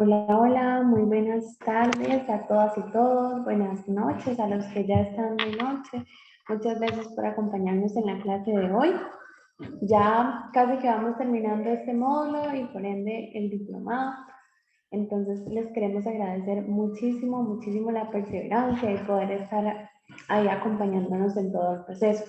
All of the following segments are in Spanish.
Hola, hola, muy buenas tardes a todas y todos, buenas noches a los que ya están de noche. Muchas gracias por acompañarnos en la clase de hoy. Ya casi que vamos terminando este módulo y por ende el diplomado. Entonces les queremos agradecer muchísimo, muchísimo la perseverancia y poder estar ahí acompañándonos en todo el proceso.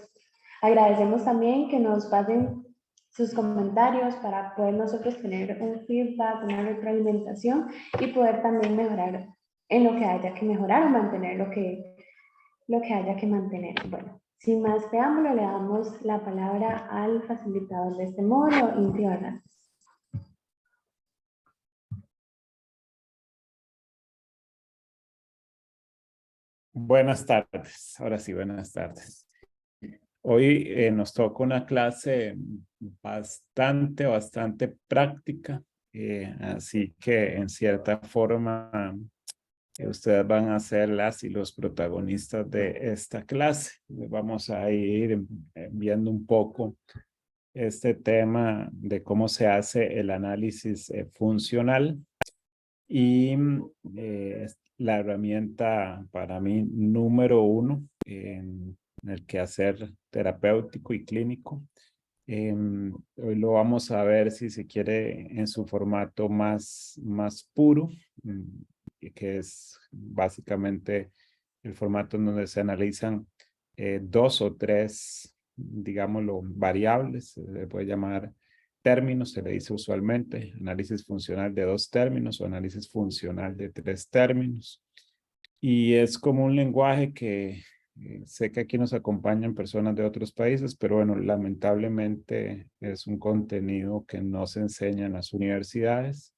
Agradecemos también que nos pasen sus comentarios para poder nosotros tener un feedback, una retroalimentación y poder también mejorar en lo que haya que mejorar o mantener lo que haya que mantener. Bueno, sin más preámbulo, le damos la palabra al facilitador de este módulo, Inti Hernández. Buenas tardes, ahora sí, buenas tardes. Hoy nos toca una clase bastante práctica, así que en cierta forma ustedes van a ser las y los protagonistas de esta clase. Vamos a ir viendo un poco este tema de cómo se hace el análisis funcional y la herramienta para mí número uno en el quehacer terapéutico y clínico. Hoy lo vamos a ver, si se quiere, en su formato más puro, que es básicamente el formato en donde se analizan dos o tres, digámoslo, variables. Se le puede llamar términos, se le dice usualmente análisis funcional de dos términos o análisis funcional de tres términos. Y es como un lenguaje que sé que aquí nos acompañan personas de otros países, pero bueno, lamentablemente es un contenido que no se enseña en las universidades.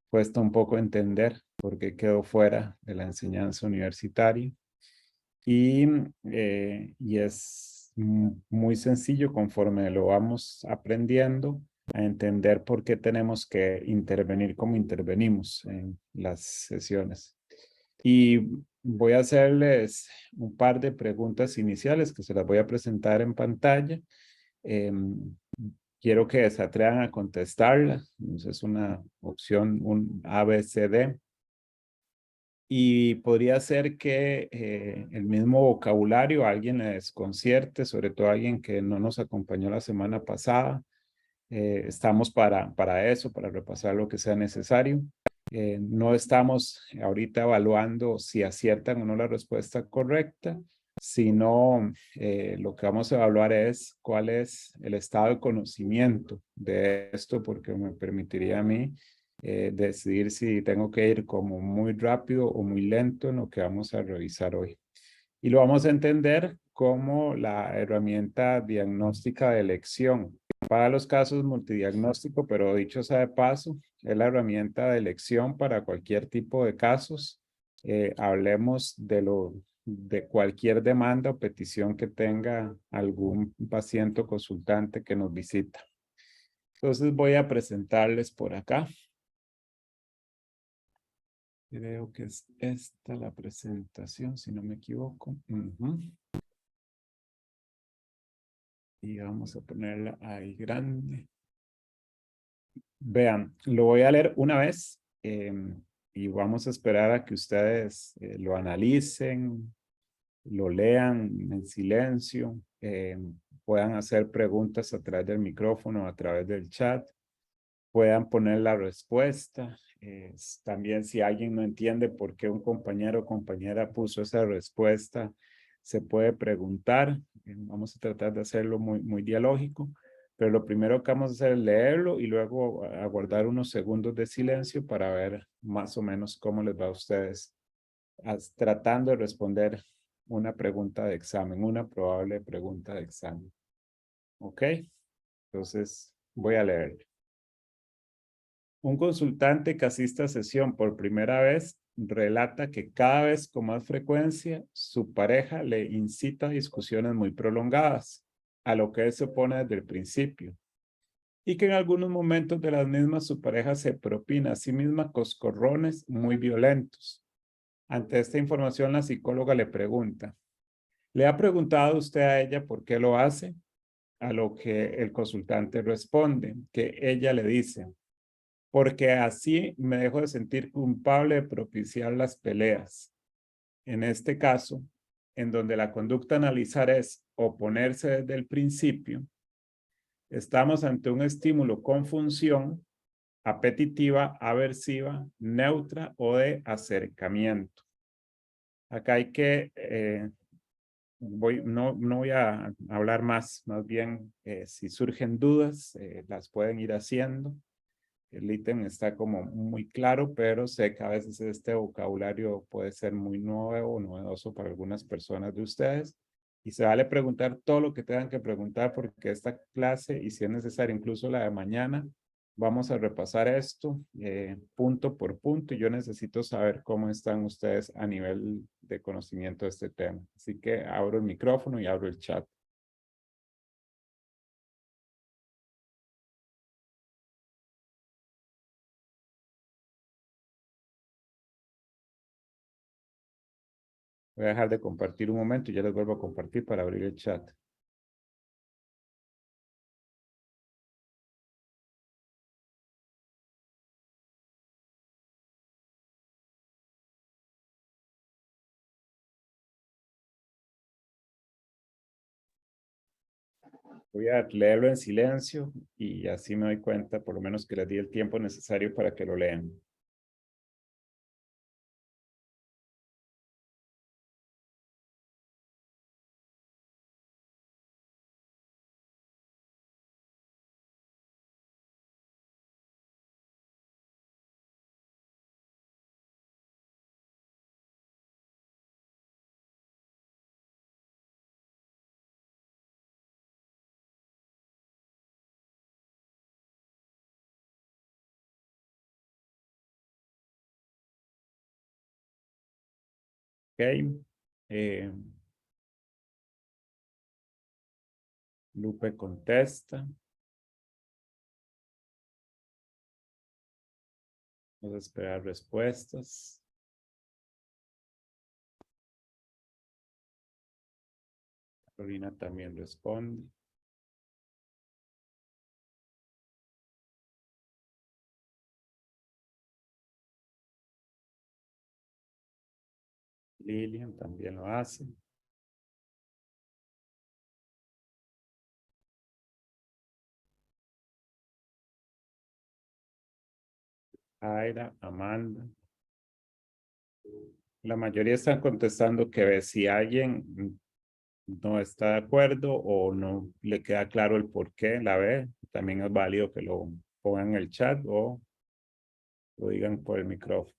Cuesta un poco entender por qué quedó fuera de la enseñanza universitaria. Y es muy sencillo conforme lo vamos aprendiendo a entender por qué tenemos que intervenir como intervenimos en las sesiones. Y voy a hacerles un par de preguntas iniciales que se las voy a presentar en pantalla. Quiero que se atrevan a contestarlas. Es una opción, un ABCD. Y podría ser que el mismo vocabulario a alguien le desconcierte, sobre todo a alguien que no nos acompañó la semana pasada. Estamos para eso, para repasar lo que sea necesario. No estamos ahorita evaluando si aciertan o no la respuesta correcta, sino lo que vamos a evaluar es cuál es el estado de conocimiento de esto, porque me permitiría a mí decidir si tengo que ir como muy rápido o muy lento en lo que vamos a revisar hoy. Y lo vamos a entender como la herramienta diagnóstica de elección para los casos multidiagnóstico, pero dicho sea de paso, es la herramienta de elección para cualquier tipo de casos. Hablemos de cualquier demanda o petición que tenga algún paciente o consultante que nos visita. Entonces voy a presentarles por acá. Creo que es esta la presentación, si no me equivoco. Y vamos a ponerla ahí grande. Vean, lo voy a leer una vez y vamos a esperar a que ustedes lo analicen, lo lean en silencio, puedan hacer preguntas a través del micrófono, a través del chat, puedan poner la respuesta. También si alguien no entiende por qué un compañero o compañera puso esa respuesta, se puede preguntar. Vamos a tratar de hacerlo muy dialógico, pero lo primero que vamos a hacer es leerlo y luego aguardar unos segundos de silencio para ver más o menos cómo les va a ustedes tratando de responder una pregunta de examen, una probable pregunta de examen. ¿Ok? Entonces voy a leerlo. Un consultante que asiste a sesión por primera vez relata que cada vez con más frecuencia su pareja le incita a discusiones muy prolongadas, a lo que él se opone desde el principio, y que en algunos momentos de las mismas su pareja se propina a sí misma coscorrones muy violentos. Ante esta información, la psicóloga le pregunta, ¿le ha preguntado usted a ella por qué lo hace? A lo que el consultante responde, que ella le dice, porque así me dejo de sentir culpable de propiciar las peleas. En este caso, en donde la conducta a analizar es oponerse desde el principio, estamos ante un estímulo con función apetitiva, aversiva, neutra o de acercamiento. Acá hay que, no voy a hablar más bien si surgen dudas, las pueden ir haciendo. El ítem está como muy claro, pero sé que a veces este vocabulario puede ser muy nuevo o novedoso para algunas personas de ustedes. Y se vale preguntar todo lo que tengan que preguntar porque esta clase, y si es necesario incluso la de mañana, vamos a repasar esto punto por punto y yo necesito saber cómo están ustedes a nivel de conocimiento de este tema. Así que abro el micrófono y abro el chat. Voy a dejar de compartir un momento y ya les vuelvo a compartir para abrir el chat. Voy a leerlo en silencio y así me doy cuenta, por lo menos que les di el tiempo necesario para que lo lean. Ok. Eh, Lupe contesta. Vamos a esperar respuestas. Carolina también responde. Lilian también lo hace. Aira, Amanda. La mayoría están contestando que ve si alguien no está de acuerdo o no le queda claro el por qué la ve. También es válido que lo pongan en el chat o lo digan por el micrófono.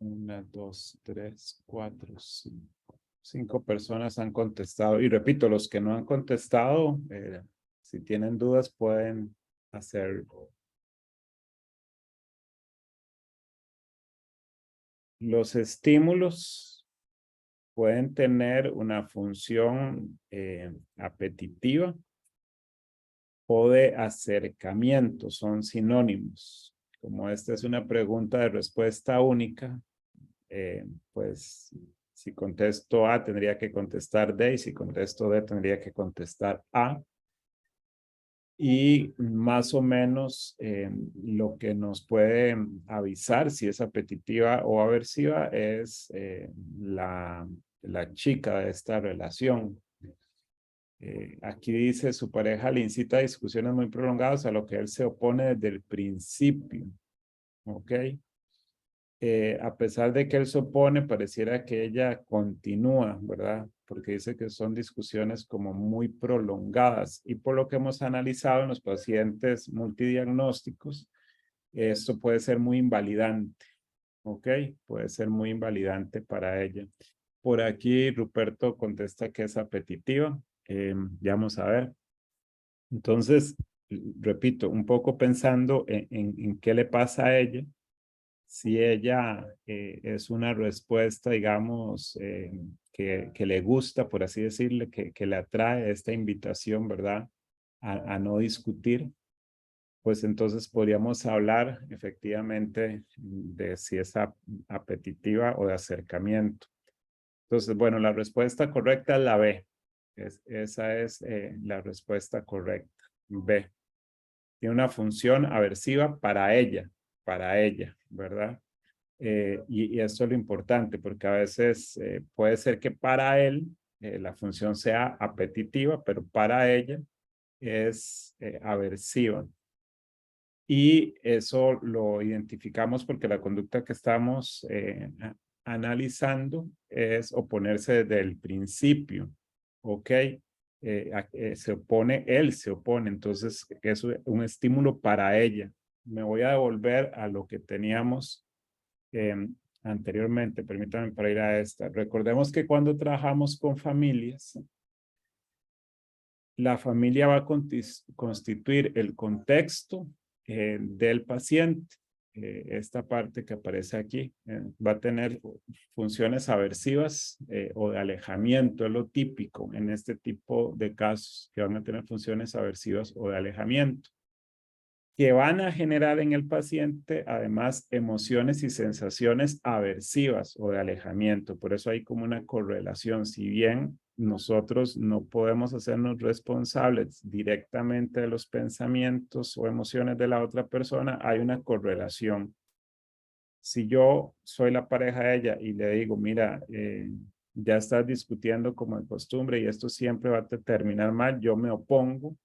Una, dos, tres, cuatro, cinco. 5 personas han contestado. Y repito, los que no han contestado, si tienen dudas, pueden hacerlo. Los estímulos pueden tener una función apetitiva o de acercamiento, son sinónimos. Como esta es una pregunta de respuesta única, pues si contesto A tendría que contestar D y si contesto D tendría que contestar A. Y más o menos lo que nos puede avisar si es apetitiva o aversiva es la chica de esta relación. Aquí dice, su pareja le incita a discusiones muy prolongadas a lo que él se opone desde el principio. ¿Ok? A pesar de que él se opone, pareciera que ella continúa, ¿verdad? Porque dice que son discusiones como muy prolongadas. Y por lo que hemos analizado en los pacientes multidiagnósticos, esto puede ser muy invalidante. ¿Ok? Puede ser muy invalidante para ella. Por aquí Ruperto contesta que es apetitiva. Ya vamos a ver. Entonces, repito, un poco pensando en qué le pasa a ella. Si ella es una respuesta, digamos, que le gusta, por así decirle, que le atrae esta invitación, ¿verdad? A no discutir. pues entonces podríamos hablar efectivamente de si es apetitiva o de acercamiento. Entonces, bueno, la respuesta correcta es la B. Esa es la respuesta correcta. B. Tiene una función aversiva para ella, ¿verdad? Y esto es lo importante, porque a veces puede ser que para él la función sea apetitiva, pero para ella es aversiva. Y eso lo identificamos porque la conducta que estamos analizando es oponerse desde el principio, ¿ok? Se opone, él se opone, entonces es un estímulo para ella. Me voy a devolver a lo que teníamos anteriormente, permítanme para ir a esta. Recordemos que cuando trabajamos con familias, la familia va a constituir el contexto del paciente. Esta parte que aparece aquí va a tener funciones aversivas o de alejamiento, es lo típico en este tipo de casos, que van a tener funciones aversivas o de alejamiento, que van a generar en el paciente además emociones y sensaciones aversivas o de alejamiento. Por eso hay como una correlación. Si bien nosotros no podemos hacernos responsables directamente de los pensamientos o emociones de la otra persona, hay una correlación. Si yo soy la pareja de ella y le digo, mira, ya estás discutiendo como de costumbre y esto siempre va a terminar mal, yo me opongo,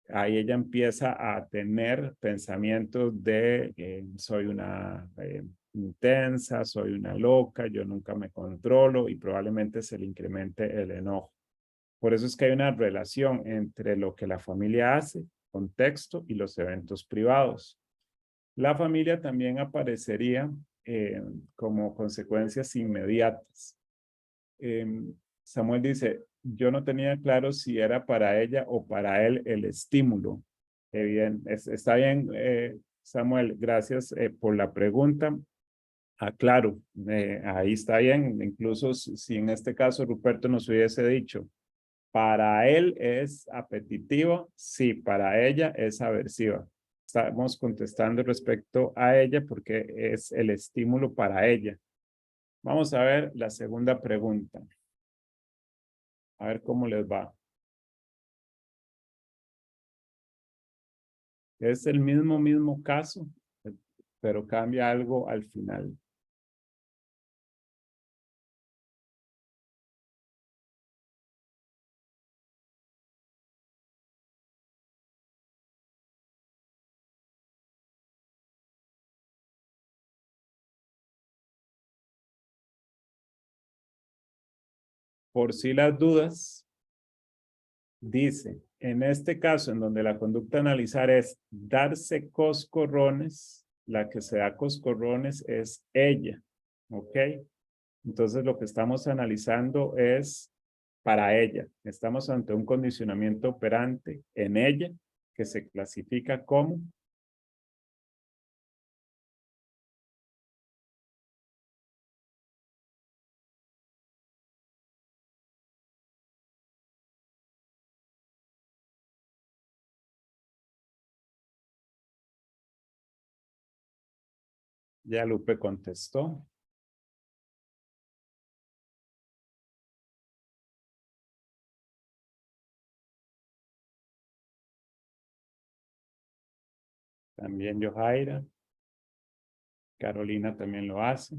ahí ella empieza a tener pensamientos de soy una intensa, soy una loca, yo nunca me controlo y probablemente se le incremente el enojo. Por eso es que hay una relación entre lo que la familia hace, contexto y los eventos privados. La familia también aparecería como consecuencias inmediatas. Eh, Samuel dice, yo no tenía claro si era para ella o para él el estímulo. Bien, está bien, Samuel, gracias por la pregunta. Claro, ahí está bien. Incluso si en este caso Ruperto nos hubiese dicho, para él es apetitivo, sí, para ella es aversiva. Estamos contestando respecto a ella porque es el estímulo para ella. Vamos a ver la segunda pregunta. A ver cómo les va. Es el mismo caso, pero cambia algo al final. Por si las dudas, dice, en este caso en donde la conducta a analizar es darse coscorrones, la que se da coscorrones es ella, ¿ok? Entonces lo que estamos analizando es para ella. Estamos ante un condicionamiento operante en ella que se clasifica como ya Lupe contestó. También Johaira. Carolina también lo hace.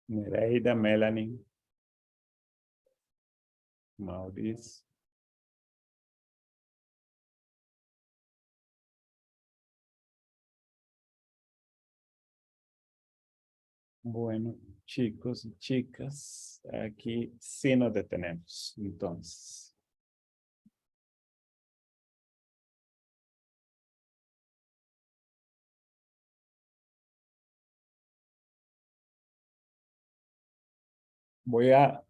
Nereida, Melanie, Maurice. Bueno, chicos y chicas, aquí sí nos detenemos. Entonces, voy a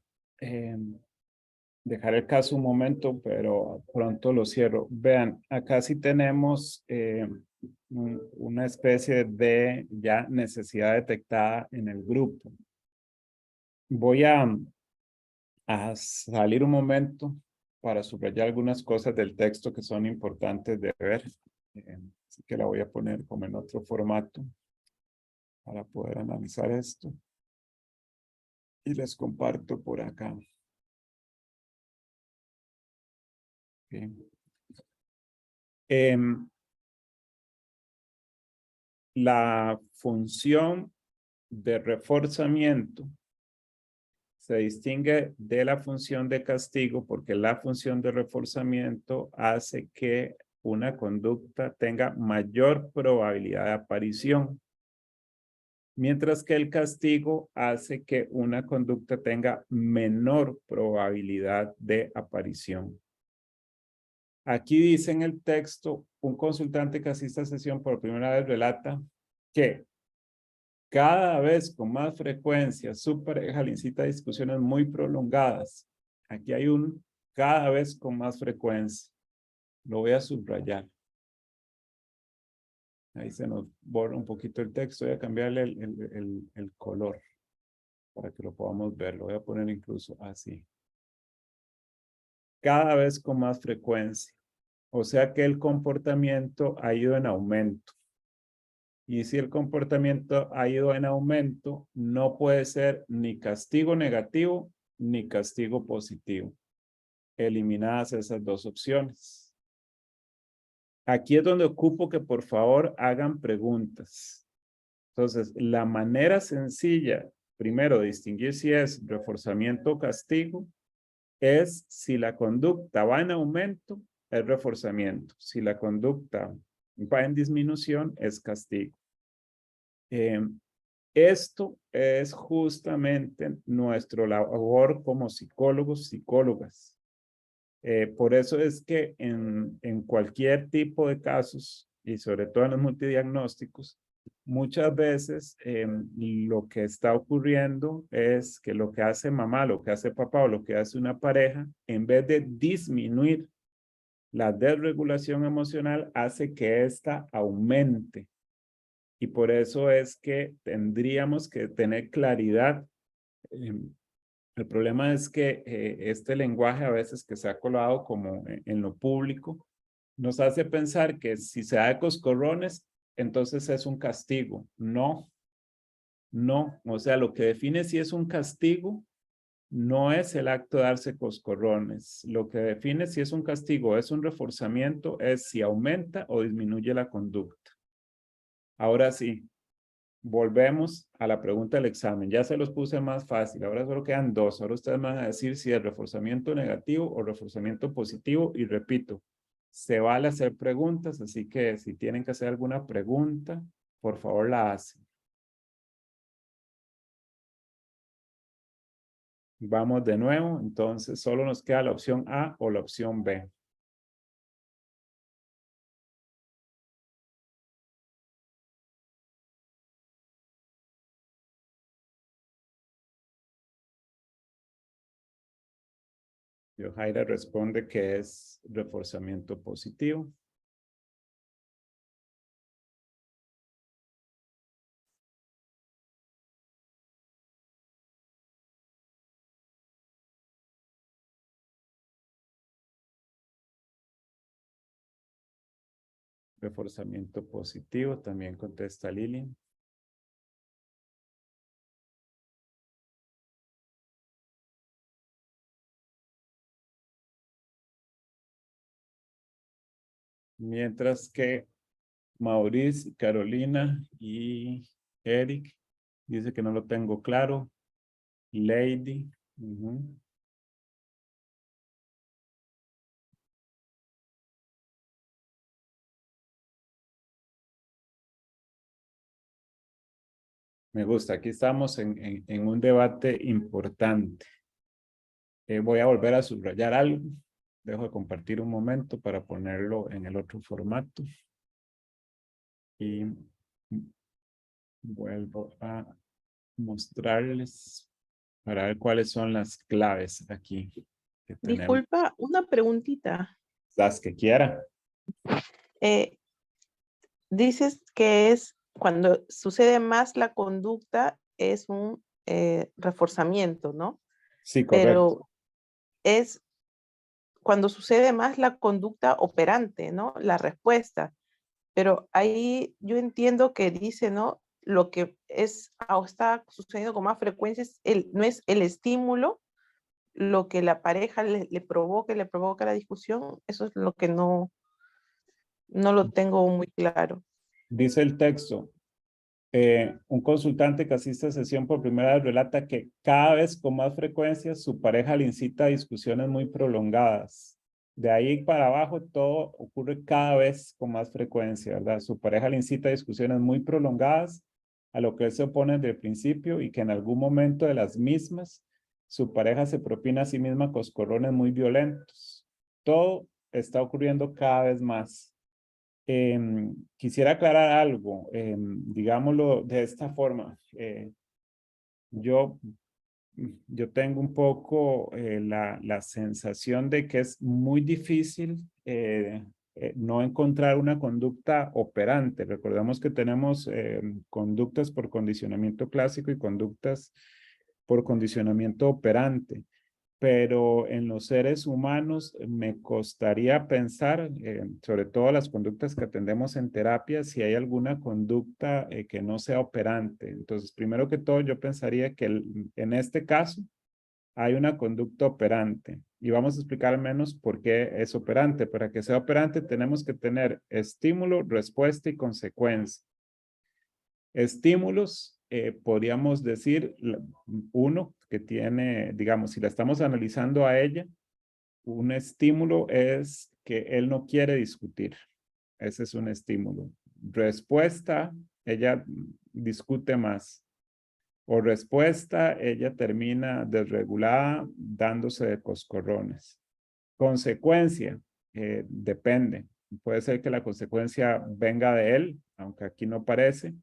dejar el caso un momento, pero pronto lo cierro. Vean, acá sí tenemos una especie de ya necesidad detectada en el grupo. Voy a salir un momento para subrayar algunas cosas del texto que son importantes de ver. Así que la voy a poner como en otro formato para poder analizar esto. Y les comparto por acá. Bien. La función de reforzamiento se distingue de la función de castigo porque la función de reforzamiento hace que una conducta tenga mayor probabilidad de aparición, mientras que el castigo hace que una conducta tenga menor probabilidad de aparición. Aquí dice en el texto, un consultante que asiste a sesión por primera vez relata que cada vez con más frecuencia su pareja le incita a discusiones muy prolongadas. Aquí hay un cada vez con más frecuencia. Lo voy a subrayar. Ahí se nos borra un poquito el texto. Voy a cambiarle el color para que lo podamos ver. Lo voy a poner incluso así. Cada vez con más frecuencia. O sea que el comportamiento ha ido en aumento. Y si el comportamiento ha ido en aumento, no puede ser ni castigo negativo ni castigo positivo. Eliminadas esas dos opciones. Aquí es donde ocupo que por favor hagan preguntas. Entonces, la manera sencilla, primero, de distinguir si es reforzamiento o castigo, es si la conducta va en aumento, es reforzamiento. Si la conducta va en disminución, es castigo. Esto es justamente nuestra labor como psicólogos, psicólogas. Por eso es que en cualquier tipo de casos, y sobre todo en los multidiagnósticos, muchas veces lo que está ocurriendo es que lo que hace mamá, lo que hace papá o lo que hace una pareja, en vez de disminuir la desregulación emocional, hace que ésta aumente. Y por eso es que tendríamos que tener claridad. El problema es que este lenguaje a veces que se ha colado como en lo público, nos hace pensar que si se da de coscorrones, entonces es un castigo. No, no. O sea, lo que define si es un castigo no es el acto de darse coscorrones. Lo que define si es un castigo o es un reforzamiento es si aumenta o disminuye la conducta. Ahora sí, volvemos a la pregunta del examen. Ya se los puse más fácil. Ahora solo quedan dos. Ahora ustedes van a decir si es reforzamiento negativo o reforzamiento positivo. Y repito, se vale hacer preguntas, así que si tienen que hacer alguna pregunta, por favor la hacen. Vamos de nuevo. Entonces, solo nos queda la opción A o la opción B. Yohaira responde que es reforzamiento positivo. Reforzamiento positivo, también contesta Lili. Mientras que Maurice, Carolina y Eric dice que no lo tengo claro. Lady. Me gusta. Aquí estamos en un debate importante. Voy a volver a subrayar algo. Dejo de compartir un momento para ponerlo en el otro formato. Y vuelvo a mostrarles para ver cuáles son las claves aquí. que tenemos. Disculpa, una preguntita. Las que quiera. Eh, dices que es cuando sucede más la conducta, es un reforzamiento, ¿no? Sí, correcto. Pero es cuando sucede más la conducta operante, ¿no? La respuesta. Pero ahí yo entiendo que dice, ¿no? Lo que es o está sucediendo con más frecuencia no es el estímulo, lo que la pareja le provoca la discusión, eso es lo que no lo tengo muy claro. Dice el texto, un consultante que asiste a sesión por primera vez relata que cada vez con más frecuencia su pareja le incita a discusiones muy prolongadas. De ahí para abajo todo ocurre cada vez con más frecuencia, ¿verdad? Su pareja le incita a discusiones muy prolongadas a lo que él se opone desde el principio y que en algún momento de las mismas su pareja se propina a sí misma coscorrones muy violentos. Todo está ocurriendo cada vez más. Quisiera aclarar algo, digámoslo de esta forma. Yo, yo tengo un poco la sensación de que es muy difícil no encontrar una conducta operante. Recordemos que tenemos conductas por condicionamiento clásico y conductas por condicionamiento operante. Pero en los seres humanos me costaría pensar, sobre todo las conductas que atendemos en terapia, si hay alguna conducta que no sea operante. Entonces, primero que todo, yo pensaría que en este caso hay una conducta operante. Y vamos a explicar al menos por qué es operante. Para que sea operante tenemos que tener estímulo, respuesta y consecuencia. Estímulos, podríamos decir, uno que tiene, digamos, si la estamos analizando a ella, un estímulo es que él no quiere discutir. Ese es un estímulo. Respuesta, ella discute más. O respuesta, ella termina desregulada dándose de coscorrones. Consecuencia, depende. Puede ser que la consecuencia venga de él, aunque aquí no parece.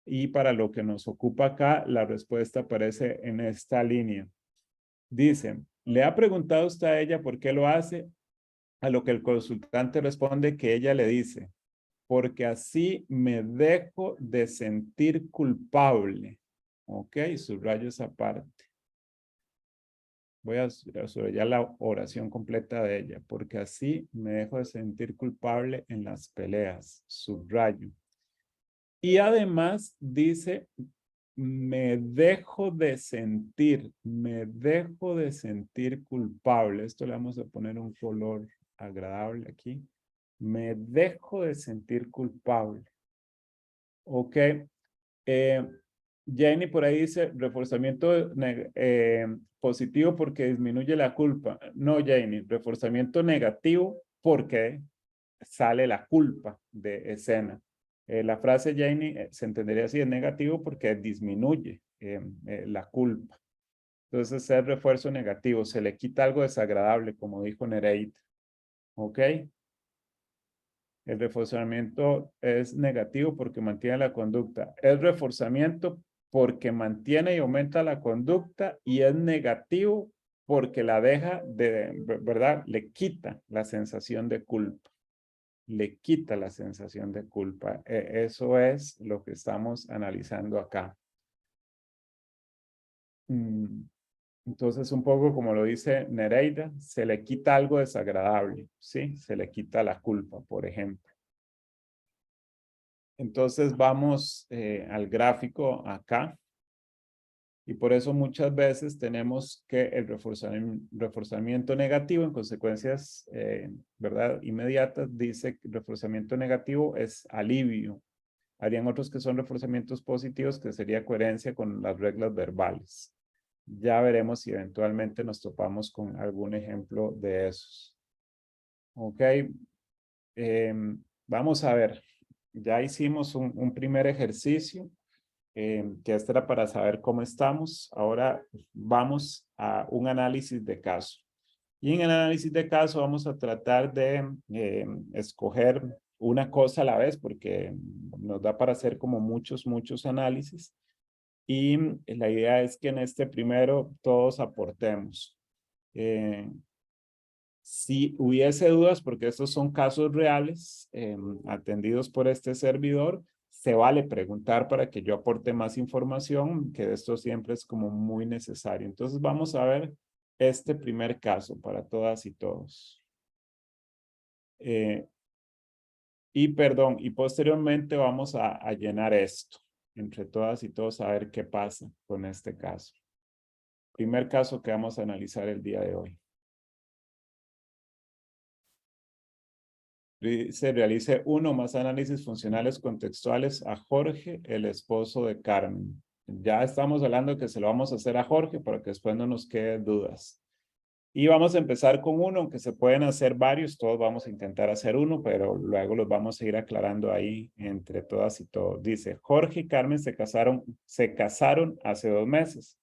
Y para lo que nos ocupa acá, la respuesta aparece en esta línea. Dice, ¿le ha preguntado usted a ella por qué lo hace? A lo que el consultante responde que ella le dice, porque así me dejo de sentir culpable. Ok, subrayo esa parte. Voy a subrayar la oración completa de ella, porque así me dejo de sentir culpable en las peleas. Subrayo. Y además dice, me dejo de sentir culpable. Esto le vamos a poner un color agradable aquí. Me dejo de sentir culpable. Ok. Jenny por ahí dice reforzamiento positivo porque disminuye la culpa. No, Jenny, reforzamiento negativo porque sale la culpa de escena. La frase Jenny se entendería así, es negativo porque disminuye la culpa. Entonces es refuerzo negativo, se le quita algo desagradable, como dijo Nereida. ¿Ok? El reforzamiento es negativo porque mantiene la conducta. Es reforzamiento porque mantiene y aumenta la conducta y es negativo porque la deja de, ¿verdad? Le quita la sensación de culpa. Le quita la sensación de culpa. Eso es lo que estamos analizando acá. Entonces, un poco como lo dice Nereida, se le quita algo desagradable, ¿sí? Se le quita la culpa, por ejemplo. Entonces vamos al gráfico acá. Y por eso muchas veces tenemos que el reforzamiento negativo en consecuencias, ¿verdad? Inmediatas, dice que el reforzamiento negativo es alivio. Harían otros que son reforzamientos positivos, que sería coherencia con las reglas verbales. Ya veremos si eventualmente nos topamos con algún ejemplo de esos. Ok. Vamos a ver. Ya hicimos un primer ejercicio, que este era para saber cómo estamos. Ahora vamos a un análisis de caso. Y en el análisis de caso vamos a tratar de escoger una cosa a la vez, porque nos da para hacer como muchos análisis. Y la idea es que en este primero todos aportemos. Si hubiese dudas, porque estos son casos reales atendidos por este servidor, se vale preguntar para que yo aporte más información, que esto siempre es como muy necesario. Entonces vamos a ver este primer caso para todas y todos. Y posteriormente vamos a llenar esto entre todas y todos a ver qué pasa con este caso. Primer caso que vamos a analizar el día de hoy. Se realice uno más análisis funcionales contextuales a Jorge, el esposo de Carmen. Ya estamos hablando que se lo vamos a hacer a Jorge para que después no nos queden dudas. Y vamos a empezar con uno, aunque se pueden hacer varios, todos vamos a intentar hacer uno, pero luego los vamos a ir aclarando ahí entre todas y todos. Dice, Jorge y Carmen se casaron hace 2 meses.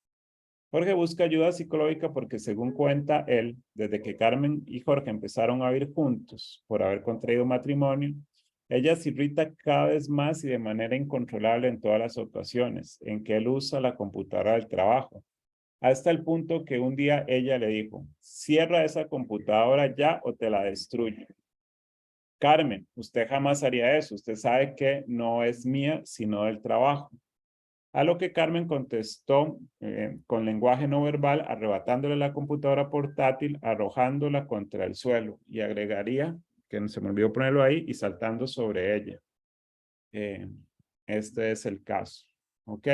Jorge busca ayuda psicológica porque, según cuenta él, desde que Carmen y Jorge empezaron a vivir juntos por haber contraído matrimonio, ella se irrita cada vez más y de manera incontrolable en todas las ocasiones en que él usa la computadora del trabajo. Hasta el punto que un día ella le dijo, cierra esa computadora ya o te la destruyo. Carmen, usted jamás haría eso. Usted sabe que no es mía, sino del trabajo. A lo que Carmen contestó con lenguaje no verbal, arrebatándole la computadora portátil, arrojándola contra el suelo. Y agregaría, que no se me olvidó ponerlo ahí, y saltando sobre ella. Este es el caso. ¿Ok?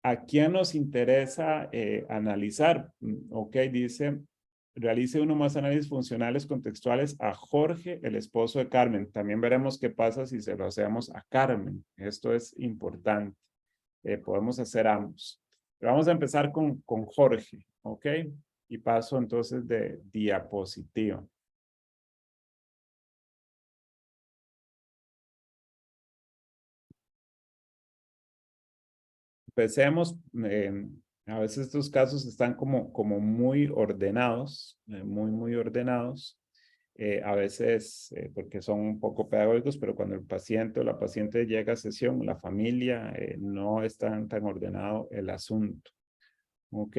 ¿A quién nos interesa analizar? Ok, dice, realice uno más análisis funcionales contextuales a Jorge, el esposo de Carmen. También veremos qué pasa si se lo hacemos a Carmen. Esto es importante. Podemos hacer ambos. Pero vamos a empezar con Jorge, ¿ok? Y paso entonces de diapositiva. Empecemos. A veces estos casos están como muy ordenados, muy ordenados. A veces porque son un poco pedagógicos, pero cuando el paciente o la paciente llega a sesión, la familia no está tan ordenado el asunto. ¿Ok?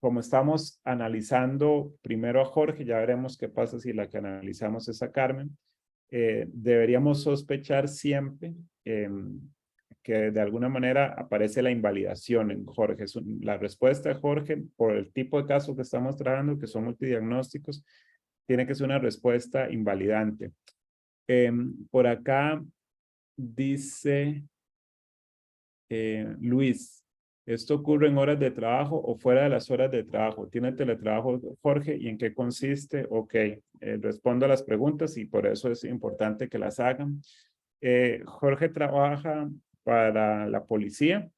Como estamos analizando primero a Jorge, ya veremos qué pasa si la que analizamos es a Carmen. Deberíamos sospechar siempre que de alguna manera aparece la invalidación en Jorge. La respuesta de Jorge, por el tipo de caso que estamos trabajando, que son multidiagnósticos, tiene que ser una respuesta invalidante. Por acá dice Luis, ¿esto ocurre en horas de trabajo o fuera de las horas de trabajo? ¿Tiene teletrabajo, Jorge? ¿Y en qué consiste? Ok, respondo a las preguntas y por eso es importante que las hagan. Jorge trabaja para la policía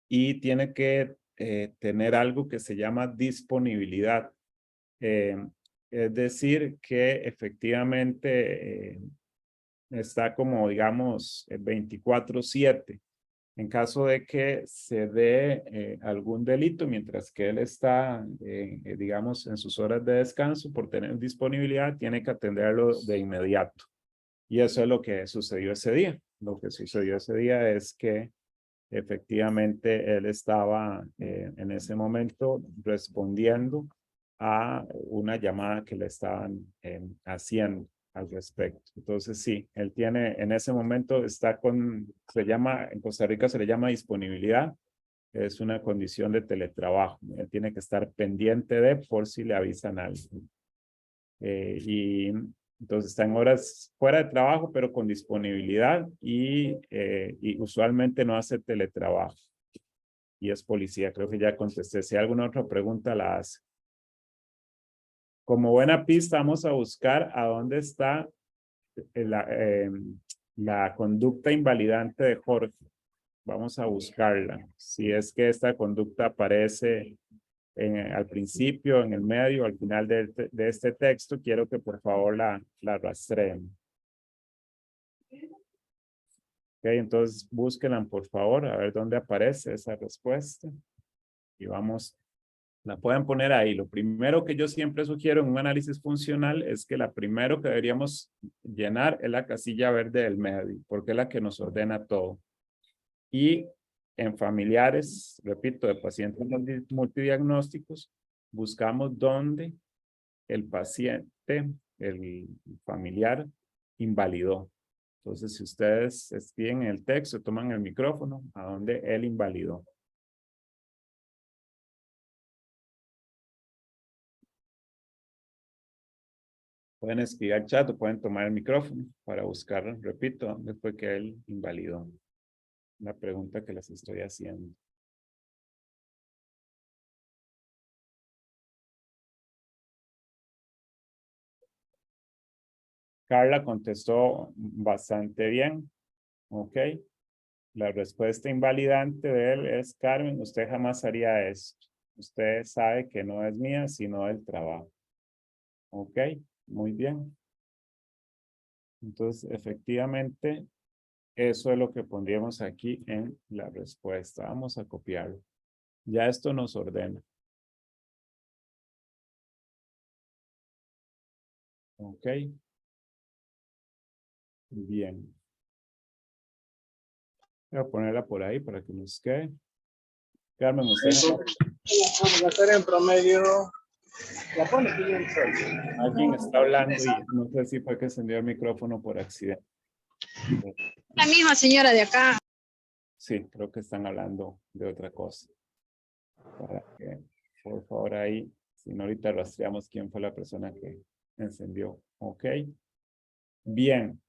y tiene que tener algo que se llama disponibilidad. Es decir, que efectivamente está como, digamos, 24/7. En caso de que se dé algún delito mientras que él está, digamos, en sus horas de descanso, por tener disponibilidad, tiene que atenderlo de inmediato. Y eso es lo que sucedió ese día. Lo que sucedió ese día es que efectivamente él estaba en ese momento respondiendo a una llamada que le estaban haciendo al respecto. Entonces sí, él tiene en ese momento está en Costa Rica se le llama disponibilidad, es una condición de teletrabajo. Él tiene que estar pendiente de por si le avisan algo. Y entonces está en horas fuera de trabajo, pero con disponibilidad y usualmente no hace teletrabajo. Y es policía, creo que ya contesté. Si hay alguna otra pregunta, la hace. Como buena pista, vamos a buscar a dónde está la conducta invalidante de Jorge. Vamos a buscarla. Si es que esta conducta aparece al principio, en el medio, al final de este texto, quiero que por favor la rastreen. Ok, entonces búsquenla por favor, a ver dónde aparece esa respuesta. Y vamos, la pueden poner ahí. Lo primero que yo siempre sugiero en un análisis funcional es que la primero que deberíamos llenar es la casilla verde del medio, porque es la que nos ordena todo. Y en familiares, repito, de pacientes multidiagnósticos, buscamos dónde el paciente, el familiar, invalidó. Entonces, si ustedes escriben el texto, toman el micrófono, a dónde él invalidó. Pueden escribir al chat o pueden tomar el micrófono para buscar, repito, dónde fue que él invalidó. La pregunta que les estoy haciendo. Carla contestó bastante bien. Ok. La respuesta invalidante de él es: Carmen, usted jamás haría esto. Usted sabe que no es mía, sino del trabajo. Ok. Muy bien. Entonces, efectivamente, eso es lo que pondríamos aquí en la respuesta. Vamos a copiarlo. Ya esto nos ordena. Ok. Bien. Voy a ponerla por ahí para que nos quede. Carmen, usted. Vamos a hacer en promedio. La pone 500. Alguien está hablando y no sé si fue que encendió el micrófono por accidente. La misma señora de acá. Sí, creo que están hablando de otra cosa. Para que, por favor, ahí, si no, ahorita rastreamos quién fue la persona que encendió. Ok. Bien.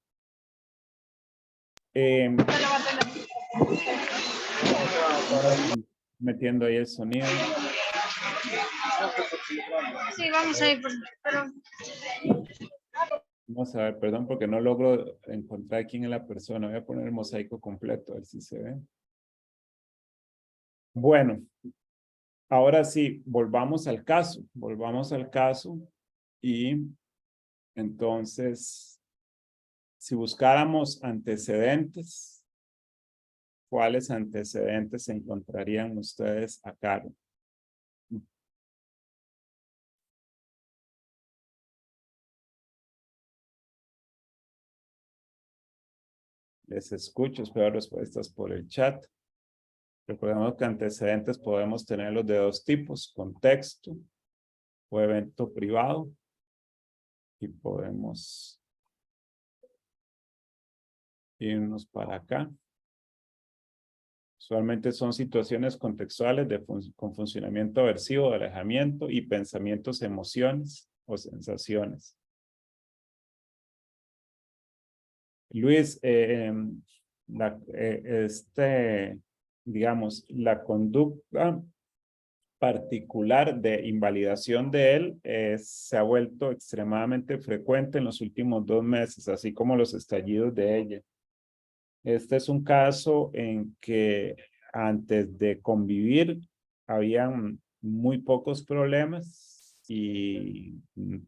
Metiendo ahí el sonido. Sí, vamos a ir, pero Vamos a ver, perdón, porque no logro encontrar quién es la persona. Voy a poner el mosaico completo, a ver si se ve. Bueno, ahora sí, volvamos al caso. Volvamos al caso. Y entonces, si buscáramos antecedentes, ¿cuáles antecedentes encontrarían ustedes acá? Les escucho, espero respuestas por el chat. Recordemos que antecedentes podemos tenerlos de dos tipos: contexto o evento privado. Y podemos irnos para acá. Usualmente son situaciones contextuales con funcionamiento aversivo, de alejamiento y pensamientos, emociones o sensaciones. Luis, digamos, la conducta particular de invalidación de él se ha vuelto extremadamente frecuente en los últimos 2 meses, así como los estallidos de ella. Este es un caso en que antes de convivir habían muy pocos problemas y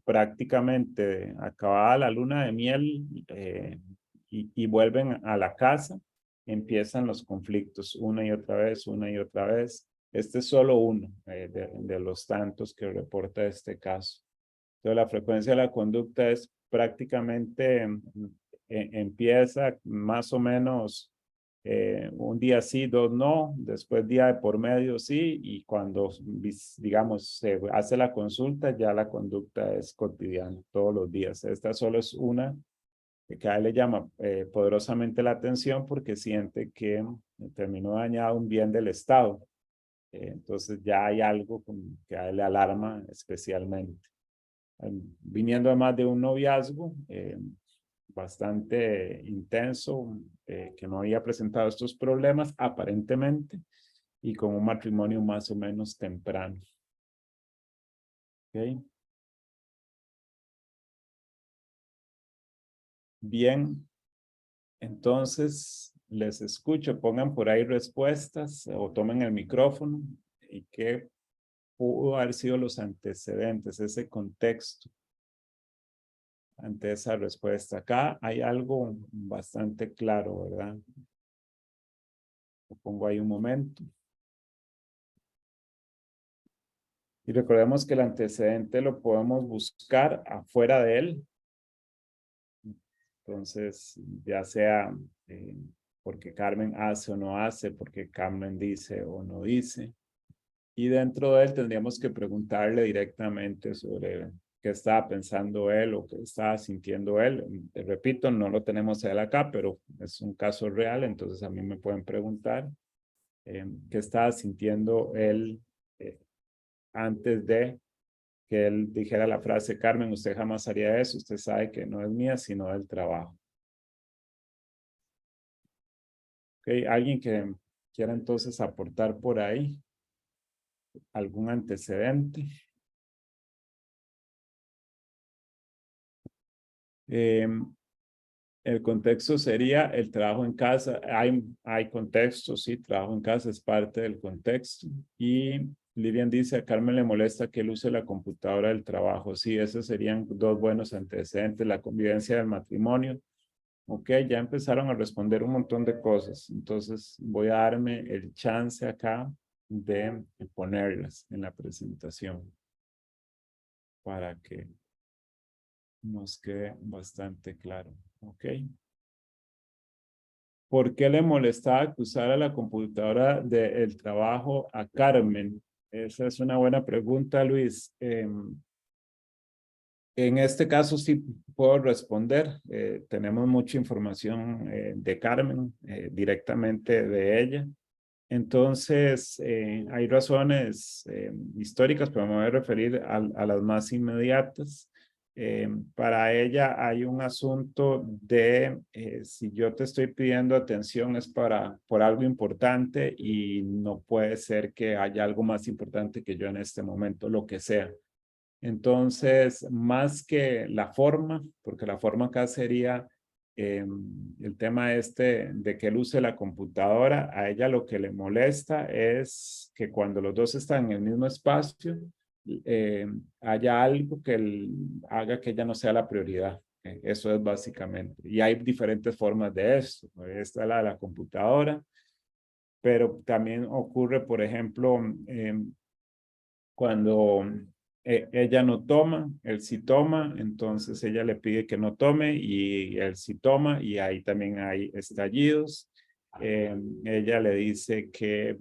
prácticamente acabada la luna de miel y vuelven a la casa, empiezan los conflictos una y otra vez, una y otra vez. Este es solo uno de los tantos que reporta este caso. Entonces, la frecuencia de la conducta es prácticamente, empieza más o menos un día sí, 2 no, después día de por medio sí, y cuando, digamos, se hace la consulta, ya la conducta es cotidiana, todos los días. Esta solo es una que cada vez le llama poderosamente la atención porque siente que terminó dañado un bien del Estado. Entonces ya hay algo que a él le alarma especialmente. Viniendo además de un noviazgo bastante intenso, que no había presentado estos problemas aparentemente, y con un matrimonio más o menos temprano. ¿Okay? Bien, entonces les escucho, pongan por ahí respuestas o tomen el micrófono y qué pudo haber sido los antecedentes, ese contexto ante esa respuesta. Acá hay algo bastante claro, ¿verdad? Lo pongo ahí un momento. Y recordemos que el antecedente lo podemos buscar afuera de él. Entonces, ya sea porque Carmen hace o no hace, porque Carmen dice o no dice. Y dentro de él tendríamos que preguntarle directamente sobre qué estaba pensando él o qué estaba sintiendo él. Repito, no lo tenemos a él acá, pero es un caso real, entonces a mí me pueden preguntar qué estaba sintiendo él antes de que él dijera la frase: Carmen, usted jamás haría eso, usted sabe que no es mía, sino del trabajo. Okay, alguien que quiera entonces aportar por ahí algún antecedente. El contexto sería el trabajo en casa. Hay contextos, sí, trabajo en casa es parte del contexto. Y Lilian dice: a Carmen le molesta que él use la computadora del trabajo. Sí, esos serían dos buenos antecedentes. La convivencia del matrimonio. Ok, ya empezaron a responder un montón de cosas. Entonces voy a darme el chance acá de ponerlas en la presentación para que nos quede bastante claro. Ok. ¿Por qué le molestaba que usara la computadora del trabajo a Carmen? Esa es una buena pregunta, Luis. En este caso sí puedo responder. Tenemos mucha información de Carmen, directamente de ella. Entonces, hay razones históricas, pero me voy a referir a las más inmediatas. Para ella hay un asunto de si yo te estoy pidiendo atención es por algo importante y no puede ser que haya algo más importante que yo en este momento, lo que sea. Entonces, más que la forma, porque la forma acá sería el tema este de que él use la computadora, a ella lo que le molesta es que cuando los dos están en el mismo espacio, haya algo que haga que ella no sea la prioridad. Eso es básicamente. Y hay diferentes formas de esto. Esta es la de la computadora, pero también ocurre, por ejemplo, cuando ella no toma, él sí toma, entonces ella le pide que no tome y él sí toma y ahí también hay estallidos. Ella le dice que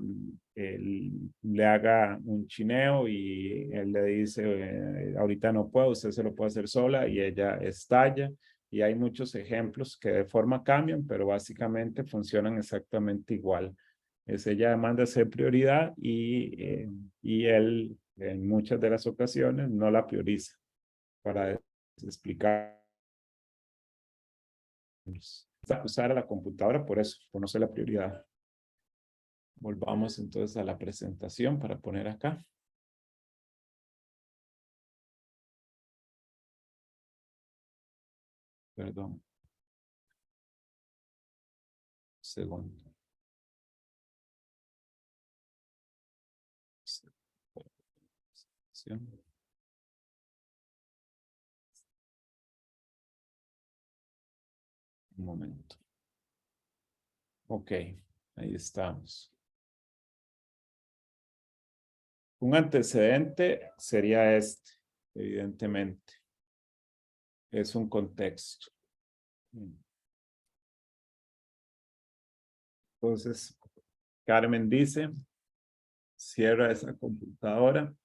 él le haga un chineo y él le dice, ahorita no puedo, usted se lo puede hacer sola y ella estalla. Y hay muchos ejemplos que de forma cambian, pero básicamente funcionan exactamente igual. Es ella demanda ser prioridad y él en muchas de las ocasiones no la prioriza para explicar. Usar a la computadora por eso, por no ser la prioridad. Volvamos entonces a la presentación para poner acá. Perdón. Segundo. Un momento. Ok, ahí estamos. Un antecedente sería este, evidentemente. Es un contexto. Entonces, Carmen dice, cierra esa computadora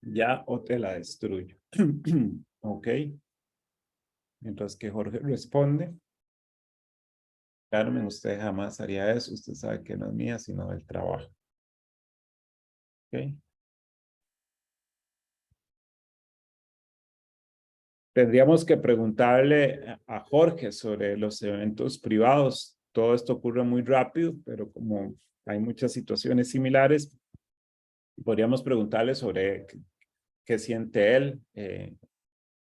ya o te la destruyo. Ok. Mientras que Jorge responde, Carmen, usted jamás haría eso. Usted sabe que no es mía, sino del trabajo. Ok. Tendríamos que preguntarle a Jorge sobre los eventos privados. Todo esto ocurre muy rápido, pero como hay muchas situaciones similares, podríamos preguntarle sobre qué siente él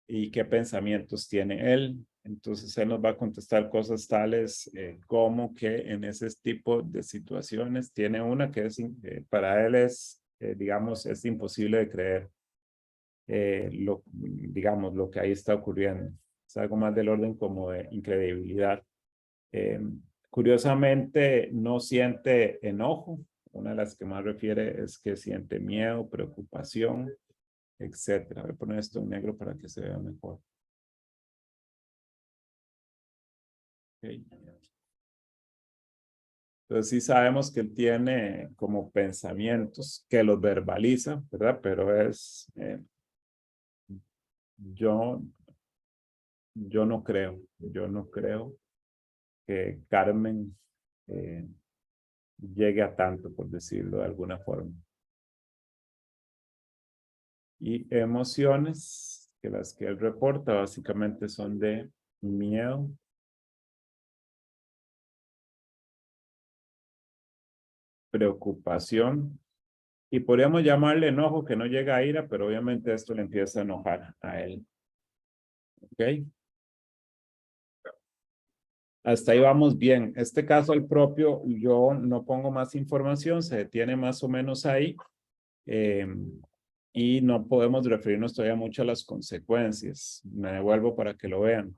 y qué pensamientos tiene él. Entonces él nos va a contestar cosas tales como que en ese tipo de situaciones tiene una que es, para él es, digamos, es imposible de creer. Digamos, lo que ahí está ocurriendo. Es algo más del orden como de incredibilidad. Curiosamente, no siente enojo. Una de las que más refiere es que siente miedo, preocupación, etcétera. Voy a poner esto en negro para que se vea mejor. Okay. Entonces sí sabemos que él tiene como pensamientos que los verbaliza, ¿verdad? Pero yo yo no creo que Carmen llegue a tanto, por decirlo de alguna forma. Y emociones, que las que él reporta básicamente son de miedo, preocupación, y podríamos llamarle enojo, que no llega a ira, pero obviamente esto le empieza a enojar a él. ¿Ok? Hasta ahí vamos bien. Este caso, el propio, yo no pongo más información, se detiene más o menos ahí. Y no podemos referirnos todavía mucho a las consecuencias. Me devuelvo para que lo vean.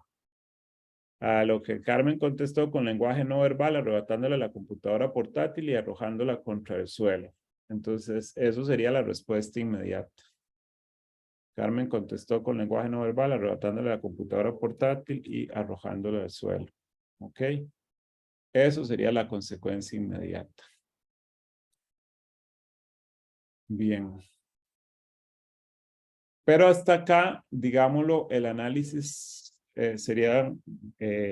A lo que Carmen contestó con lenguaje no verbal, arrebatándole la computadora portátil y arrojándola contra el suelo. Entonces, eso sería la respuesta inmediata. Carmen contestó con lenguaje no verbal, arrebatándole la computadora portátil y arrojándola al suelo. ¿Ok? Eso sería la consecuencia inmediata. Bien. Pero hasta acá, digámoslo, el análisis sería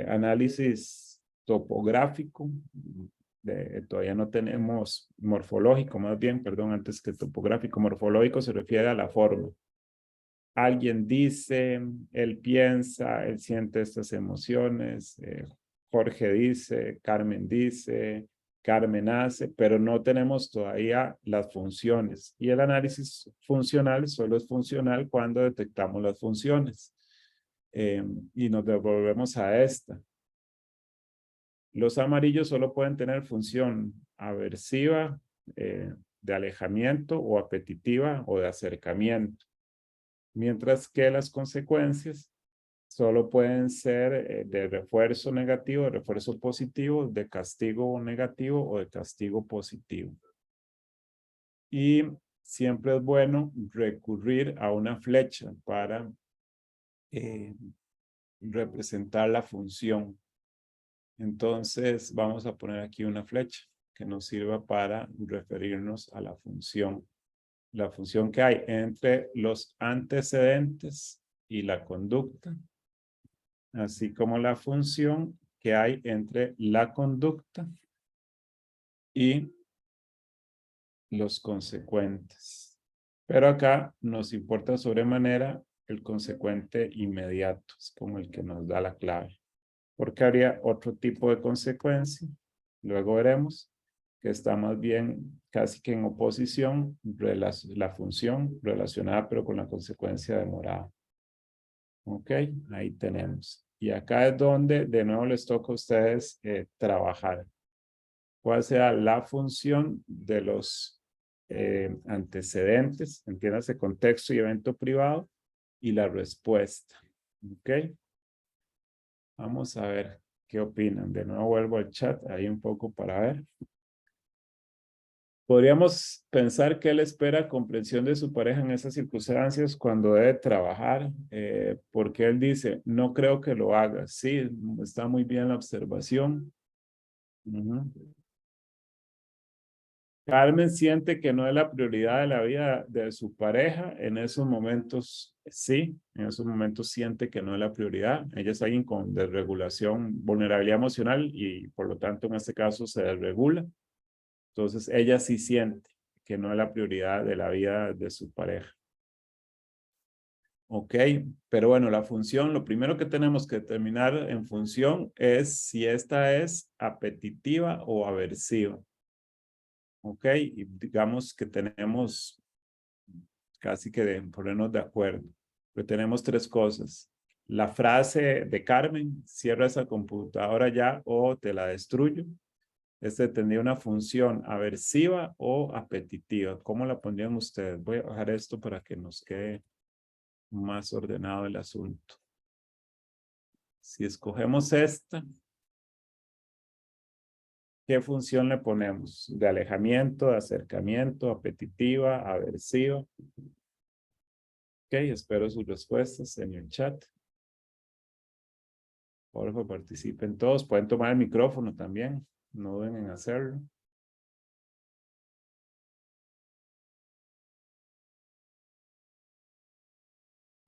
análisis topográfico. Todavía no tenemos morfológico, más bien, perdón, antes que topográfico. Morfológico se refiere a la forma. Alguien dice, él piensa, él siente estas emociones. Jorge dice, Carmen dice, Carmen hace, pero no tenemos todavía las funciones. Y el análisis funcional solo es funcional cuando detectamos las funciones. Y nos devolvemos a esta. Los amarillos solo pueden tener función aversiva, de alejamiento, o apetitiva o de acercamiento. Mientras que las consecuencias solo pueden ser de refuerzo negativo, de refuerzo positivo, de castigo negativo o de castigo positivo. Y siempre es bueno recurrir a una flecha para representar la función. Entonces vamos a poner aquí una flecha que nos sirva para referirnos a la función. La función que hay entre los antecedentes y la conducta, así como la función que hay entre la conducta y los consecuentes. Pero acá nos importa sobremanera el consecuente inmediato, es como el que nos da la clave. Porque habría otro tipo de consecuencia, luego veremos, que está más bien casi que en oposición, la función relacionada pero con la consecuencia demorada. Ok, ahí tenemos. Y acá es donde de nuevo les toca a ustedes trabajar. ¿Cuál será la función de los antecedentes? Entiéndase contexto y evento privado y la respuesta. Ok. Vamos a ver qué opinan. De nuevo vuelvo al chat ahí un poco para ver. Podríamos pensar que él espera comprensión de su pareja en esas circunstancias cuando debe trabajar, porque él dice, no creo que lo haga. Sí, está muy bien la observación. Carmen siente que no es la prioridad de la vida de su pareja. En esos momentos, sí, en esos momentos siente que no es la prioridad. Ella es alguien con desregulación, vulnerabilidad emocional y por lo tanto en este caso se desregula. Entonces ella sí siente que no es la prioridad de la vida de su pareja. Ok, pero bueno, la función, lo primero que tenemos que determinar en función es si esta es apetitiva o aversiva. Ok, y digamos que tenemos casi que de ponernos de acuerdo. Pero tenemos tres cosas. La frase de Carmen, cierra esa computadora ya o te la destruyo. Este tendría una función aversiva o apetitiva. ¿Cómo la pondrían ustedes? Voy a bajar esto para que nos quede más ordenado el asunto. Si escogemos esta, ¿qué función le ponemos? De alejamiento, de acercamiento, apetitiva, aversiva. Ok, espero sus respuestas en el chat. Por favor, participen todos. Pueden tomar el micrófono también. No duden en hacerlo.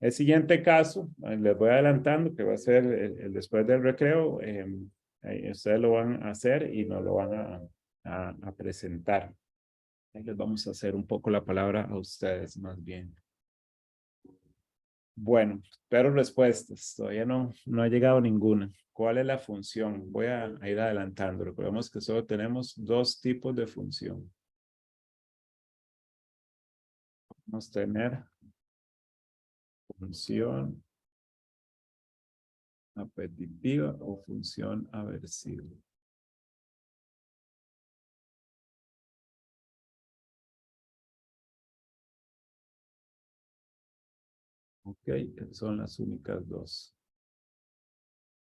El siguiente caso, les voy adelantando que va a ser el después del recreo. Ahí ustedes lo van a hacer y nos lo van a presentar. Ahí les vamos a hacer un poco la palabra a ustedes más bien. Bueno, pero respuestas. Todavía no ha llegado ninguna. ¿Cuál es la función? Voy a ir adelantando. Recordemos que solo tenemos dos tipos de función. Vamos a tener función apetitiva o función aversiva. Ok, son las únicas dos.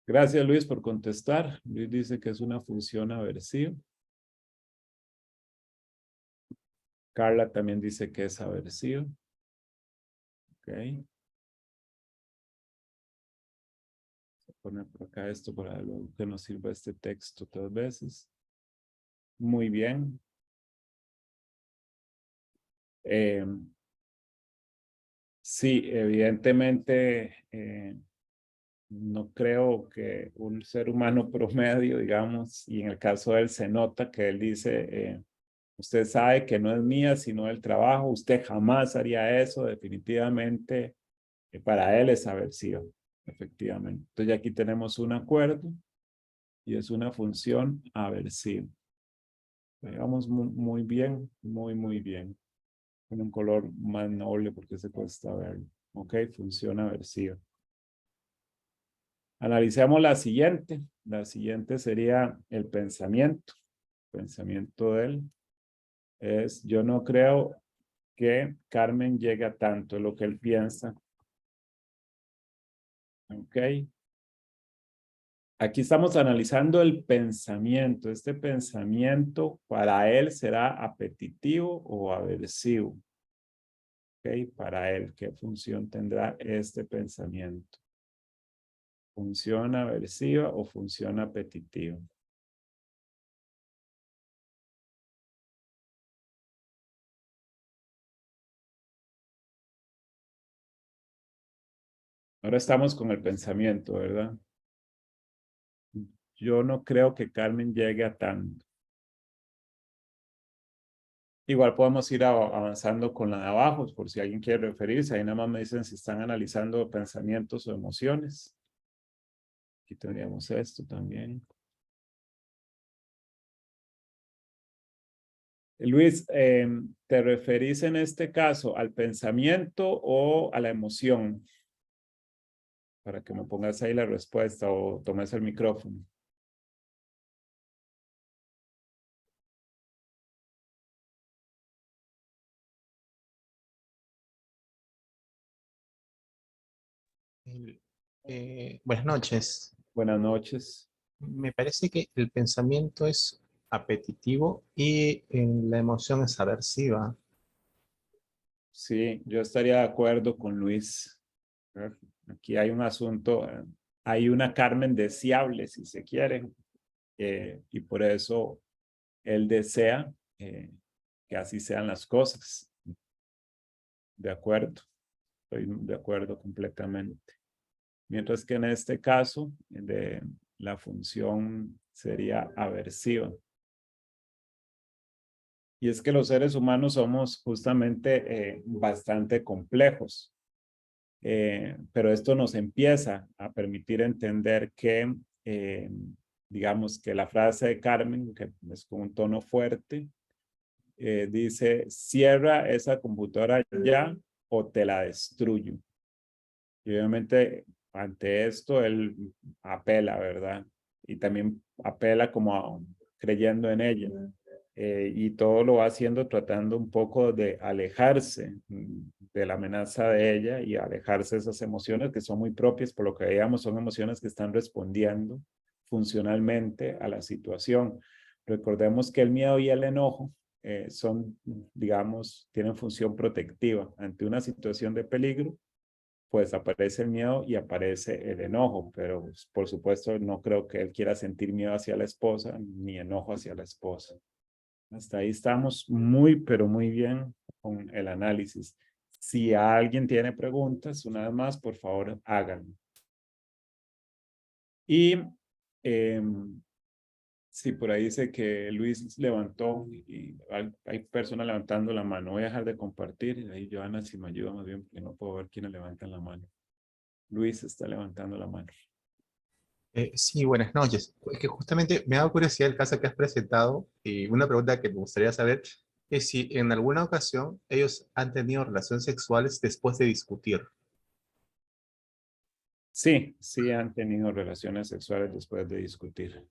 Gracias, Luis, por contestar. Luis dice que es una función aversiva. Carla también dice que es aversiva. Ok. Poner por acá esto para luego que nos sirva este texto 3 veces. Muy bien. Sí, evidentemente no creo que un ser humano promedio, digamos, y en el caso de él se nota que él dice, usted sabe que no es mía, sino del trabajo, usted jamás haría eso, definitivamente para él es aversivo, efectivamente. Entonces aquí tenemos un acuerdo y es una función aversiva. Digamos muy bien, muy bien. Con un color más noble porque se cuesta verlo. Ok, función aversiva. Analicemos la siguiente. La siguiente sería el pensamiento. El pensamiento de él es, yo no creo que Carmen llegue a tanto, es lo que él piensa. Ok. Aquí estamos analizando el pensamiento. Este pensamiento para él será apetitivo o aversivo. Ok, para él, ¿qué función tendrá este pensamiento? ¿Función aversiva o función apetitiva? Ahora estamos con el pensamiento, ¿verdad? Yo no creo que Carmen llegue a tanto. Igual podemos ir avanzando con la de abajo, por si alguien quiere referirse. Ahí nada más me dicen si están analizando pensamientos o emociones. Aquí tendríamos esto también. Luis, ¿te referís en este caso al pensamiento o a la emoción? Para que me pongas ahí la respuesta o tomes el micrófono. Buenas noches. Buenas noches. Me parece que el pensamiento es apetitivo y la emoción es aversiva. Sí, yo estaría de acuerdo con Luis. Aquí hay un asunto, hay una Carmen deseable, si se quiere, y por eso él desea que así sean las cosas. De acuerdo, estoy de acuerdo completamente. Mientras que en este caso, la función sería aversiva. Y es que los seres humanos somos justamente bastante complejos. Pero esto nos empieza a permitir entender que, digamos que la frase de Carmen, que es con un tono fuerte, dice, cierra esa computadora ya o te la destruyo. Y obviamente ante esto él apela, ¿verdad? Y también apela como creyendo en ella. Y todo lo va haciendo tratando un poco de alejarse de la amenaza de ella y alejarse de esas emociones que son muy propias, por lo que veíamos, son emociones que están respondiendo funcionalmente a la situación. Recordemos que el miedo y el enojo son, digamos, tienen función protectiva ante una situación de peligro. pues aparece el miedo y aparece el enojo, pero pues, por supuesto no creo que él quiera sentir miedo hacia la esposa ni enojo hacia la esposa. Hasta ahí estamos muy, pero muy bien con el análisis. Si alguien tiene preguntas, una vez más, por favor, háganlo. Y sí, por ahí dice que Luis levantó y hay personas levantando la mano. Voy a dejar de compartir. Ahí, Joana, si me ayuda más bien, porque no puedo ver quiénes levantan la mano. Luis está levantando la mano. Sí, buenas noches. Es que justamente me ha dado curiosidad el caso que has presentado y una pregunta que me gustaría saber es si en alguna ocasión ellos han tenido relaciones sexuales después de discutir. Sí, sí han tenido relaciones sexuales después de discutir.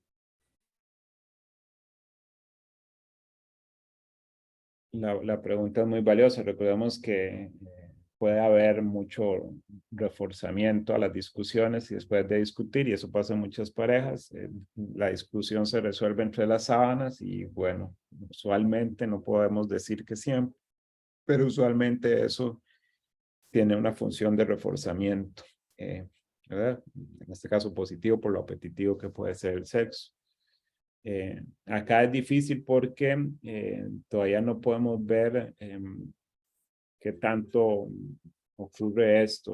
La pregunta es muy valiosa. Recordemos que puede haber mucho reforzamiento a las discusiones y después de discutir, y eso pasa en muchas parejas, la discusión se resuelve entre las sábanas y bueno, usualmente no podemos decir que siempre, pero usualmente eso tiene una función de reforzamiento, ¿verdad? En este caso positivo por lo apetitivo que puede ser el sexo. Acá es difícil porque todavía no podemos ver qué tanto ocurre esto.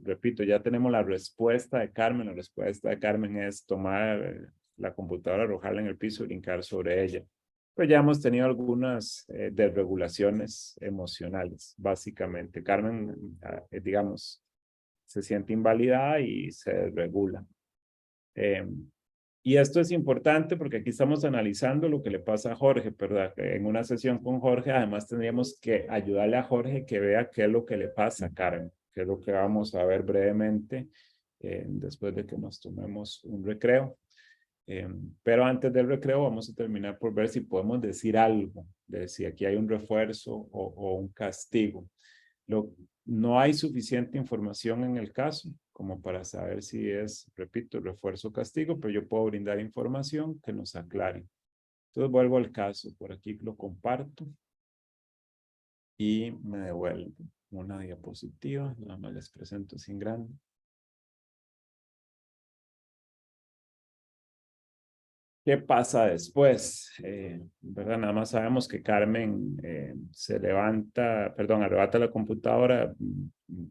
Repito, ya tenemos la respuesta de Carmen. La respuesta de Carmen es tomar la computadora, arrojarla en el piso y brincar sobre ella. Pero ya hemos tenido algunas desregulaciones emocionales, básicamente. Carmen, digamos, se siente invalidada y se desregula. Y esto es importante porque aquí estamos analizando lo que le pasa a Jorge, ¿verdad? En una sesión con Jorge, además tendríamos que ayudarle a Jorge que vea qué es lo que le pasa a Karen, que es lo que vamos a ver brevemente después de que nos tomemos un recreo. Pero antes del recreo vamos a terminar por ver si podemos decir algo, de si aquí hay un refuerzo o un castigo. No hay suficiente información en el caso como para saber si es, repito, refuerzo o castigo, pero yo puedo brindar información que nos aclare. Entonces vuelvo al caso, por aquí lo comparto y me devuelvo una diapositiva, nada más les presento sin grande. ¿Qué pasa después? ¿Verdad? Nada más sabemos que Carmen se levanta, perdón, arrebata la computadora,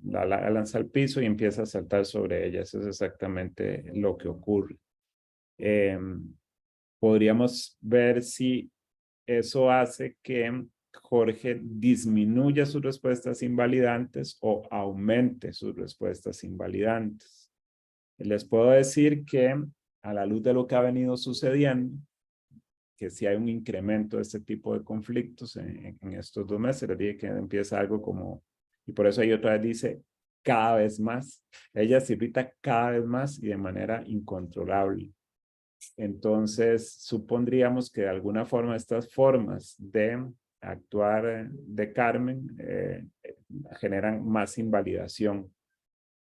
la lanza al piso y empieza a saltar sobre ella. Eso es exactamente lo que ocurre. Podríamos ver si eso hace que Jorge disminuya sus respuestas invalidantes o aumente sus respuestas invalidantes. Les puedo decir que a la luz de lo que ha venido sucediendo, que si hay un incremento de este tipo de conflictos en estos 2 meses, les dije que empieza algo como, y por eso ahí otra vez dice, cada vez más. Ella se irrita cada vez más y de manera incontrolable. Entonces, supondríamos que de alguna forma estas formas de actuar de Carmen generan más invalidación.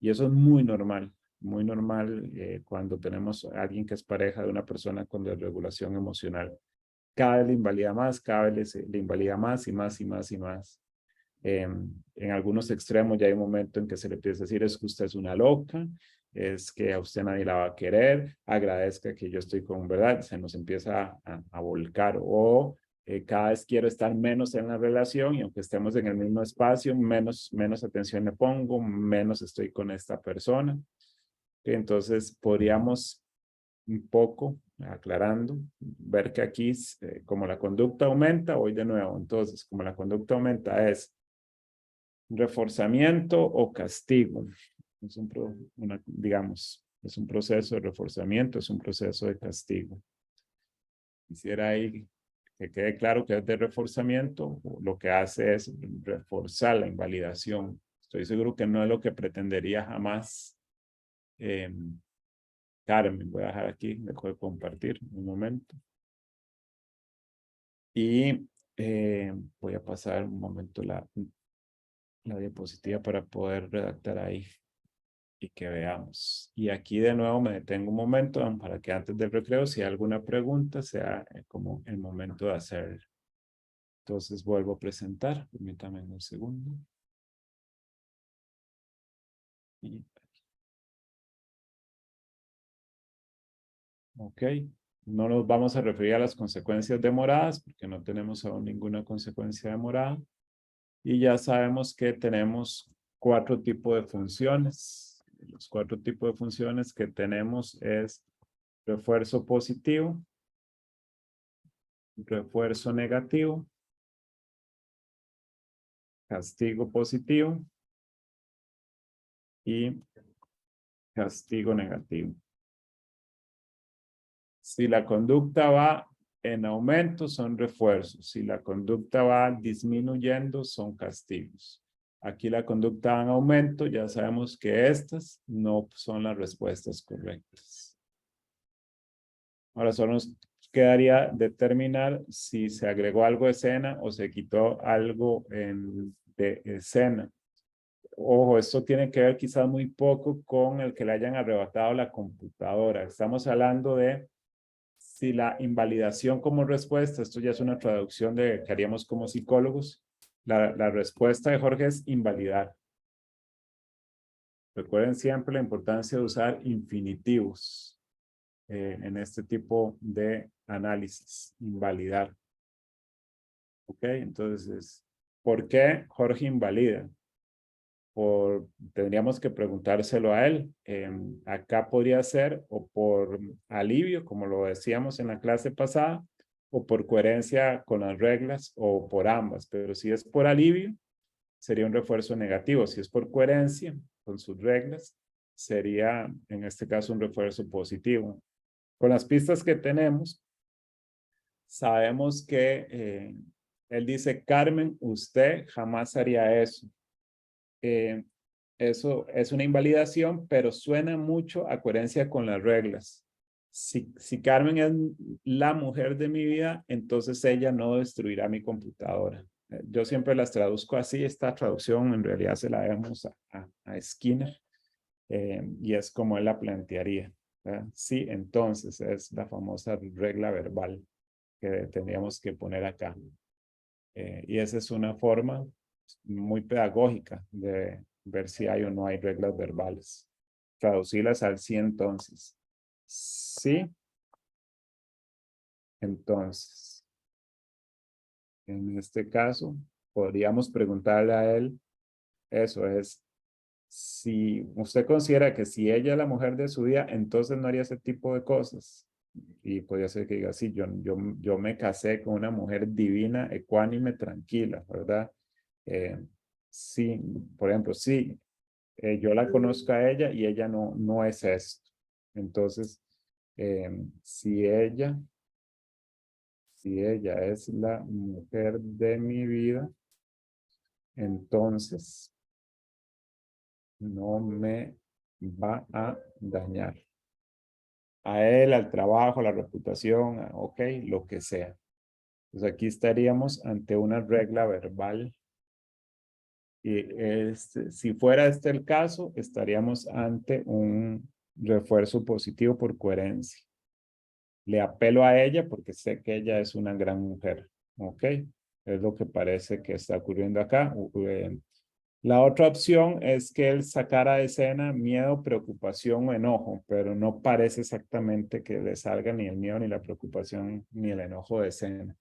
Y eso es muy normal cuando tenemos a alguien que es pareja de una persona con desregulación emocional. Cada vez le invalida más, cada vez le invalida más y más y más y más. En algunos extremos ya hay un momento en que se le empieza a decir es que usted es una loca, es que a usted nadie la va a querer, agradezca que yo estoy con verdad, se nos empieza a volcar o cada vez quiero estar menos en la relación y aunque estemos en el mismo espacio, menos atención le pongo, menos estoy con esta persona. Entonces podríamos un poco aclarando, ver que aquí como la conducta aumenta, voy de nuevo, entonces como la conducta aumenta es reforzamiento o castigo. Es digamos, es un proceso de reforzamiento, es un proceso de castigo. Quisiera ahí que quede claro que es de reforzamiento, lo que hace es reforzar la invalidación. Estoy seguro que no es lo que pretendería jamás Carmen. Voy a dejar aquí, dejo de compartir un momento. Y voy a pasar un momento la diapositiva para poder redactar ahí y que veamos. Y aquí de nuevo me detengo un momento para que antes del recreo, si hay alguna pregunta, sea como el momento de hacer. Entonces vuelvo a presentar. Permítanme un segundo. Y- Ok, no nos vamos a referir a las consecuencias demoradas porque no tenemos aún ninguna consecuencia demorada. Y ya sabemos que tenemos 4 tipos de funciones. Los 4 tipos de funciones que tenemos es refuerzo positivo, refuerzo negativo, castigo positivo y castigo negativo. Si la conducta va en aumento, son refuerzos. Si la conducta va disminuyendo, son castigos. Aquí la conducta va en aumento, ya sabemos que estas no son las respuestas correctas. Ahora solo nos quedaría determinar si se agregó algo de escena o se quitó algo de escena. Ojo, esto tiene que ver quizás muy poco con el que le hayan arrebatado la computadora. Estamos hablando de si la invalidación como respuesta, esto ya es una traducción de que haríamos como psicólogos, la respuesta de Jorge es invalidar. Recuerden siempre la importancia de usar infinitivos en este tipo de análisis, invalidar. Ok, entonces, ¿por qué Jorge invalida? Tendríamos que preguntárselo a él. Acá podría ser o por alivio, como lo decíamos en la clase pasada, o por coherencia con las reglas, o por ambas. Pero si es por alivio, sería un refuerzo negativo. Si es por coherencia con sus reglas, sería en este caso un refuerzo positivo. Con las pistas que tenemos, sabemos que él dice, Carmen, usted jamás haría eso. Eso es una invalidación, pero suena mucho a coherencia con las reglas. Si Carmen es la mujer de mi vida, entonces ella no destruirá mi computadora. Yo siempre las traduzco así. Esta traducción en realidad se la debemos a Skinner y es como él la plantearía. Sí, entonces es la famosa regla verbal que tendríamos que poner acá. Y esa es una forma muy pedagógica de ver si hay o no hay reglas verbales. Traducirlas al sí entonces. Sí, entonces. En este caso, podríamos preguntarle a él, eso es, si usted considera que si ella es la mujer de su vida, entonces no haría ese tipo de cosas. Y podría ser que diga, sí, yo me casé con una mujer divina, ecuánime, tranquila, ¿verdad? Sí, por ejemplo, sí, yo la conozco a ella y ella no es esto. Entonces, si ella es la mujer de mi vida, entonces no me va a dañar. A él, al trabajo, a la reputación, ok, lo que sea. Pues aquí estaríamos ante una regla verbal. Y si fuera este el caso, estaríamos ante un refuerzo positivo por coherencia. Le apelo a ella porque sé que ella es una gran mujer. Ok, es lo que parece que está ocurriendo acá. La otra opción es que él sacara de escena miedo, preocupación o enojo, pero no parece exactamente que le salga ni el miedo, ni la preocupación, ni el enojo de escena.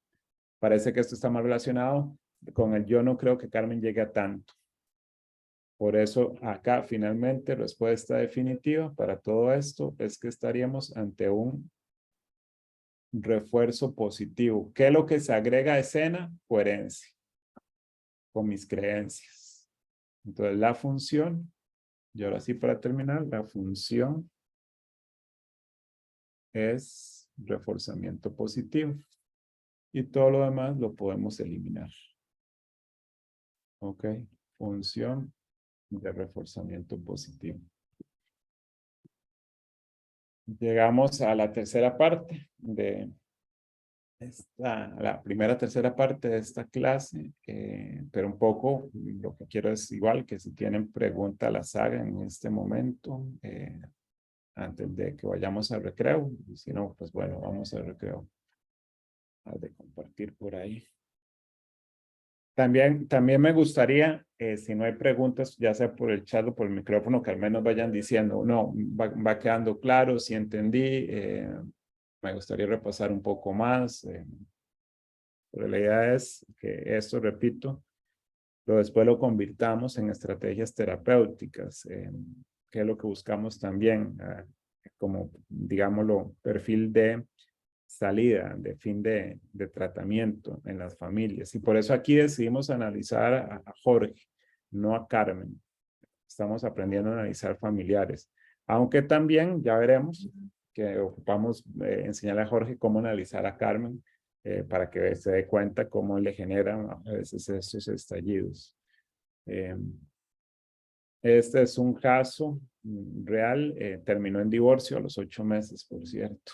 Parece que esto está más relacionado con el yo no creo que Carmen llegue a tanto. Por eso acá finalmente respuesta definitiva para todo esto es que estaríamos ante un refuerzo positivo. ¿Qué es lo que se agrega a escena? Coherencia con mis creencias. Entonces la función, y ahora sí para terminar, la función es reforzamiento positivo. Y todo lo demás lo podemos eliminar. Ok, función de reforzamiento positivo. Llegamos a la tercera parte de la tercera parte de esta clase, pero un poco lo que quiero es igual que si tienen preguntas las hagan en este momento antes de que vayamos al recreo. Y si no, pues bueno, vamos al recreo. A de compartir por ahí. También me gustaría, si no hay preguntas, ya sea por el chat o por el micrófono, que al menos vayan diciendo, no, va quedando claro, si entendí, me gustaría repasar un poco más. Pero la idea es que esto, repito, después lo convirtamos en estrategias terapéuticas, que es lo que buscamos también, como, digámoslo, perfil de salida, de fin de tratamiento en las familias. Y por eso aquí decidimos analizar a Jorge, no a Carmen. Estamos aprendiendo a analizar familiares. Aunque también ya veremos que ocupamos enseñarle a Jorge cómo analizar a Carmen para que se dé cuenta cómo le generan a veces estos estallidos. Este es un caso real, terminó en divorcio a los 8 meses, por cierto.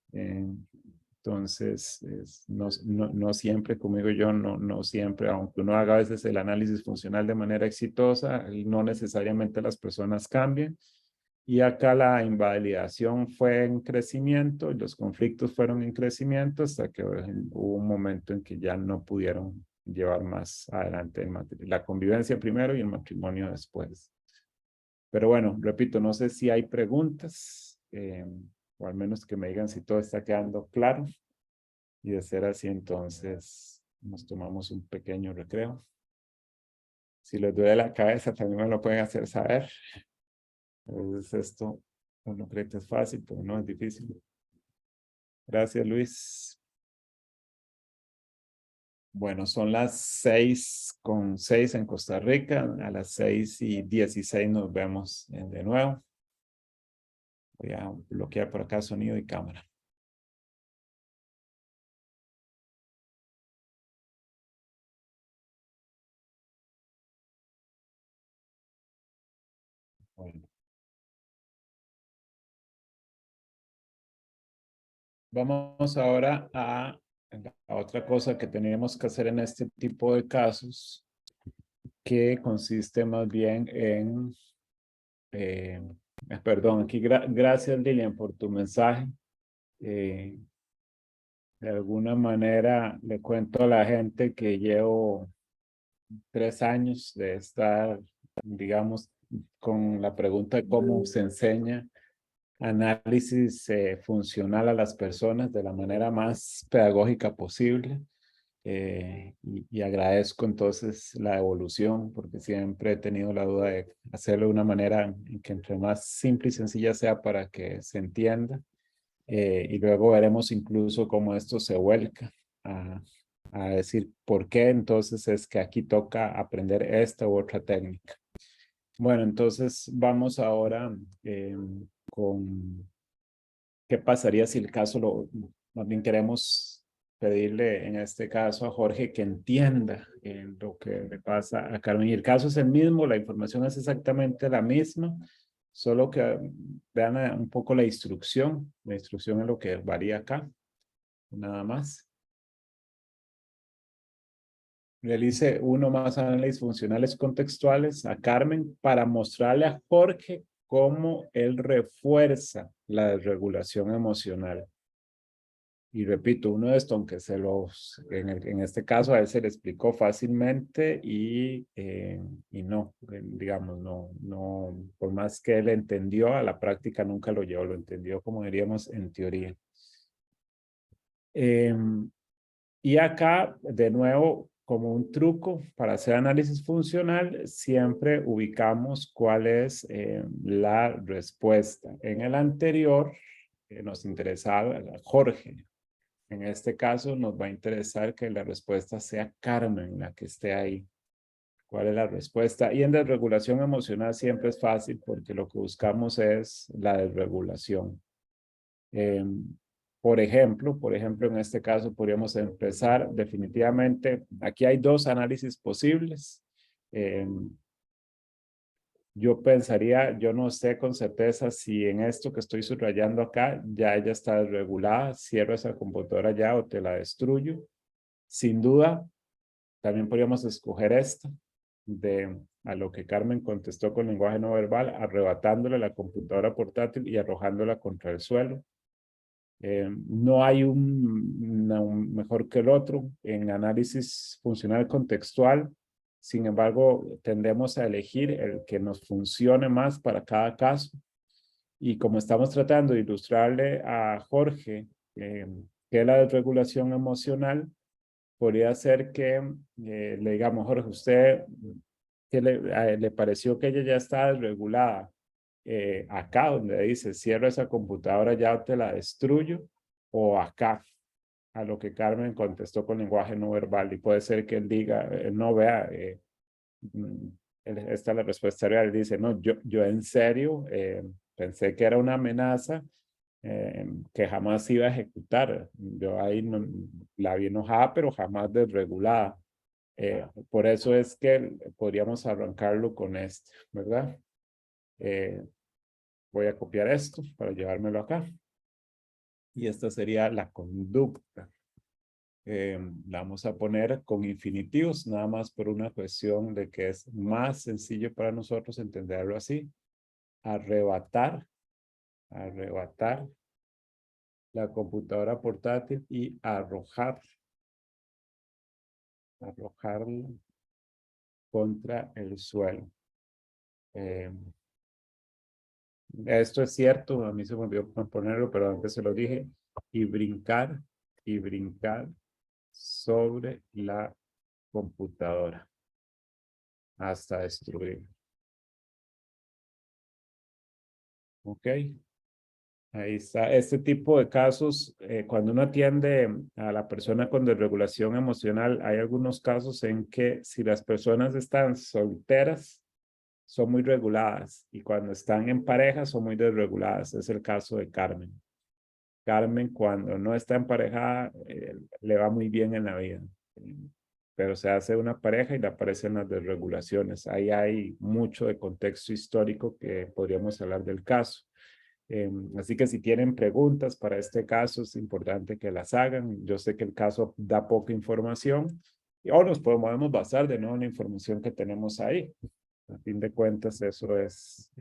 Entonces, no siempre, como digo yo, no siempre, aunque uno haga a veces el análisis funcional de manera exitosa, no necesariamente las personas cambian. Y acá la invalidación fue en crecimiento y los conflictos fueron en crecimiento hasta que hubo un momento en que ya no pudieron llevar más adelante la convivencia primero y el matrimonio después. Pero bueno, repito, no sé si hay preguntas, o al menos que me digan si todo está quedando claro. Y de ser así, entonces nos tomamos un pequeño recreo. Si les duele la cabeza, también me lo pueden hacer saber. A veces esto, uno cree que es fácil, pero no es difícil. Gracias, Luis. Bueno, son las 6:06 en Costa Rica. A las 6:16 nos vemos de nuevo. Voy a bloquear por acá sonido y cámara. Bueno. Vamos ahora a la otra cosa que tenemos que hacer en este tipo de casos, que consiste más bien en, perdón, aquí gracias Lilian por tu mensaje. De alguna manera le cuento a la gente que llevo 3 años de estar, digamos, con la pregunta de cómo se enseña análisis funcional a las personas de la manera más pedagógica posible. Y agradezco entonces la evolución, porque siempre he tenido la duda de hacerlo de una manera en que entre más simple y sencilla sea para que se entienda. Y luego veremos incluso cómo esto se vuelca a decir por qué entonces es que aquí toca aprender esta u otra técnica. Bueno, entonces vamos ahora con qué pasaría si el caso más bien queremos pedirle en este caso a Jorge que entienda lo que le pasa a Carmen. Y el caso es el mismo, la información es exactamente la misma, solo que vean un poco la instrucción. La instrucción es lo que varía acá, nada más. Realice uno más análisis funcionales contextuales a Carmen para mostrarle a Jorge cómo él refuerza la desregulación emocional. Y repito, uno de estos, aunque en este caso a él se le explicó fácilmente y no, digamos, no, por más que él entendió, a la práctica nunca lo llevó, lo entendió como diríamos en teoría. Y acá, de nuevo, como un truco para hacer análisis funcional, siempre ubicamos cuál es la respuesta. En el anterior nos interesaba Jorge. En este caso nos va a interesar que la respuesta sea Carmen la que esté ahí. ¿Cuál es la respuesta? Y en desregulación emocional siempre es fácil porque lo que buscamos es la desregulación. Por ejemplo, en este caso podríamos empezar definitivamente. Aquí hay 2 análisis posibles. Yo pensaría, yo no sé con certeza si en esto que estoy subrayando acá ya ella está desregulada, cierro esa computadora ya o te la destruyo. Sin duda, también podríamos escoger esta, a lo que Carmen contestó con lenguaje no verbal, arrebatándole la computadora portátil y arrojándola contra el suelo. No hay un mejor que el otro en análisis funcional contextual. Sin embargo, tendemos a elegir el que nos funcione más para cada caso. Y como estamos tratando de ilustrarle a Jorge que la desregulación emocional, podría ser que le digamos, Jorge, usted, ¿qué le pareció que ella ya está desregulada? Acá donde dice, cierro esa computadora, ya te la destruyo, o acá, a lo que Carmen contestó con lenguaje no verbal, y puede ser que él diga, no vea, esta es la respuesta real, dice, no, yo en serio pensé que era una amenaza que jamás iba a ejecutar. Yo ahí no, la vi enojada, pero jamás desregulada. Por eso es que podríamos arrancarlo con este, ¿verdad? Voy a copiar esto para llevármelo acá. Y esta sería la conducta. La vamos a poner con infinitivos, nada más por una cuestión de que es más sencillo para nosotros entenderlo así. Arrebatar, arrebatar la computadora portátil y arrojarla contra el suelo. Esto es cierto, a mí se me olvidó ponerlo, pero antes se lo dije. Y brincar sobre la computadora hasta destruir. Ok. Ahí está. Este tipo de casos, cuando uno atiende a la persona con desregulación emocional, hay algunos casos en que si las personas están solteras, son muy reguladas, y cuando están en pareja son muy desreguladas. Es el caso de Carmen. Carmen, cuando no está emparejada, le va muy bien en la vida. Pero se hace una pareja y le aparecen las desregulaciones. Ahí hay mucho de contexto histórico que podríamos hablar del caso. Así que si tienen preguntas para este caso, es importante que las hagan. Yo sé que el caso da poca información, o nos podemos basar de nuevo en la información que tenemos ahí. A fin de cuentas, eso es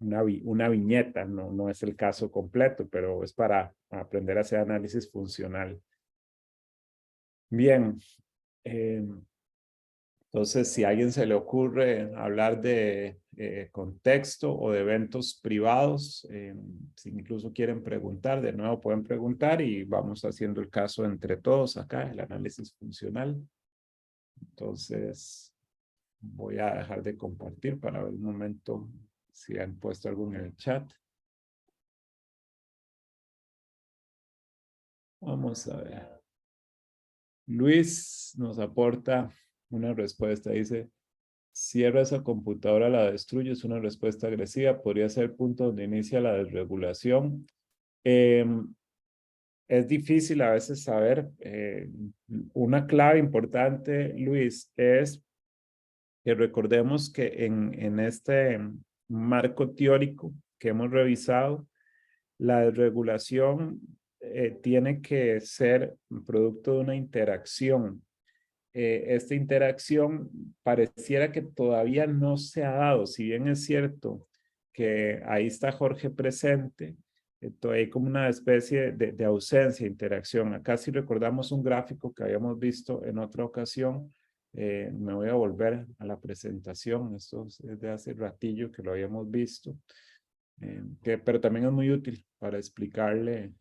una viñeta, no es el caso completo, pero es para aprender a hacer análisis funcional. Bien, entonces si a alguien se le ocurre hablar de contexto o de eventos privados, si incluso quieren preguntar, de nuevo pueden preguntar y vamos haciendo el caso entre todos acá, el análisis funcional. Entonces voy a dejar de compartir para ver un momento si han puesto algo en el chat. Vamos a ver. Luis nos aporta una respuesta. Dice, cierra esa computadora, la destruye. Es una respuesta agresiva. Podría ser el punto donde inicia la desregulación. Es difícil a veces saber. Una clave importante, Luis, es que recordemos que en este marco teórico que hemos revisado, la desregulación tiene que ser producto de una interacción. Esta interacción pareciera que todavía no se ha dado, si bien es cierto que ahí está Jorge presente, todavía hay como una especie de ausencia de interacción. Acá si recordamos un gráfico que habíamos visto en otra ocasión, me voy a volver a la presentación, esto es de hace ratillo que lo habíamos visto, pero también es muy útil para explicarle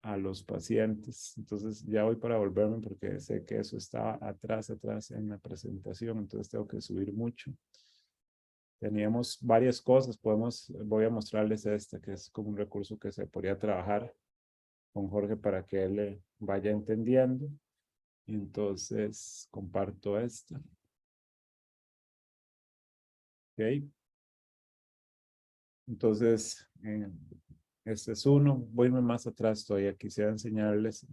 a los pacientes. Entonces ya voy para volverme porque sé que eso estaba atrás en la presentación, entonces tengo que subir mucho. Teníamos varias cosas, voy a mostrarles esta, que es como un recurso que se podría trabajar con Jorge para que él le vaya entendiendo. Entonces comparto esta. Ok. Entonces, este es uno. Voy más atrás todavía. Quisiera enseñarles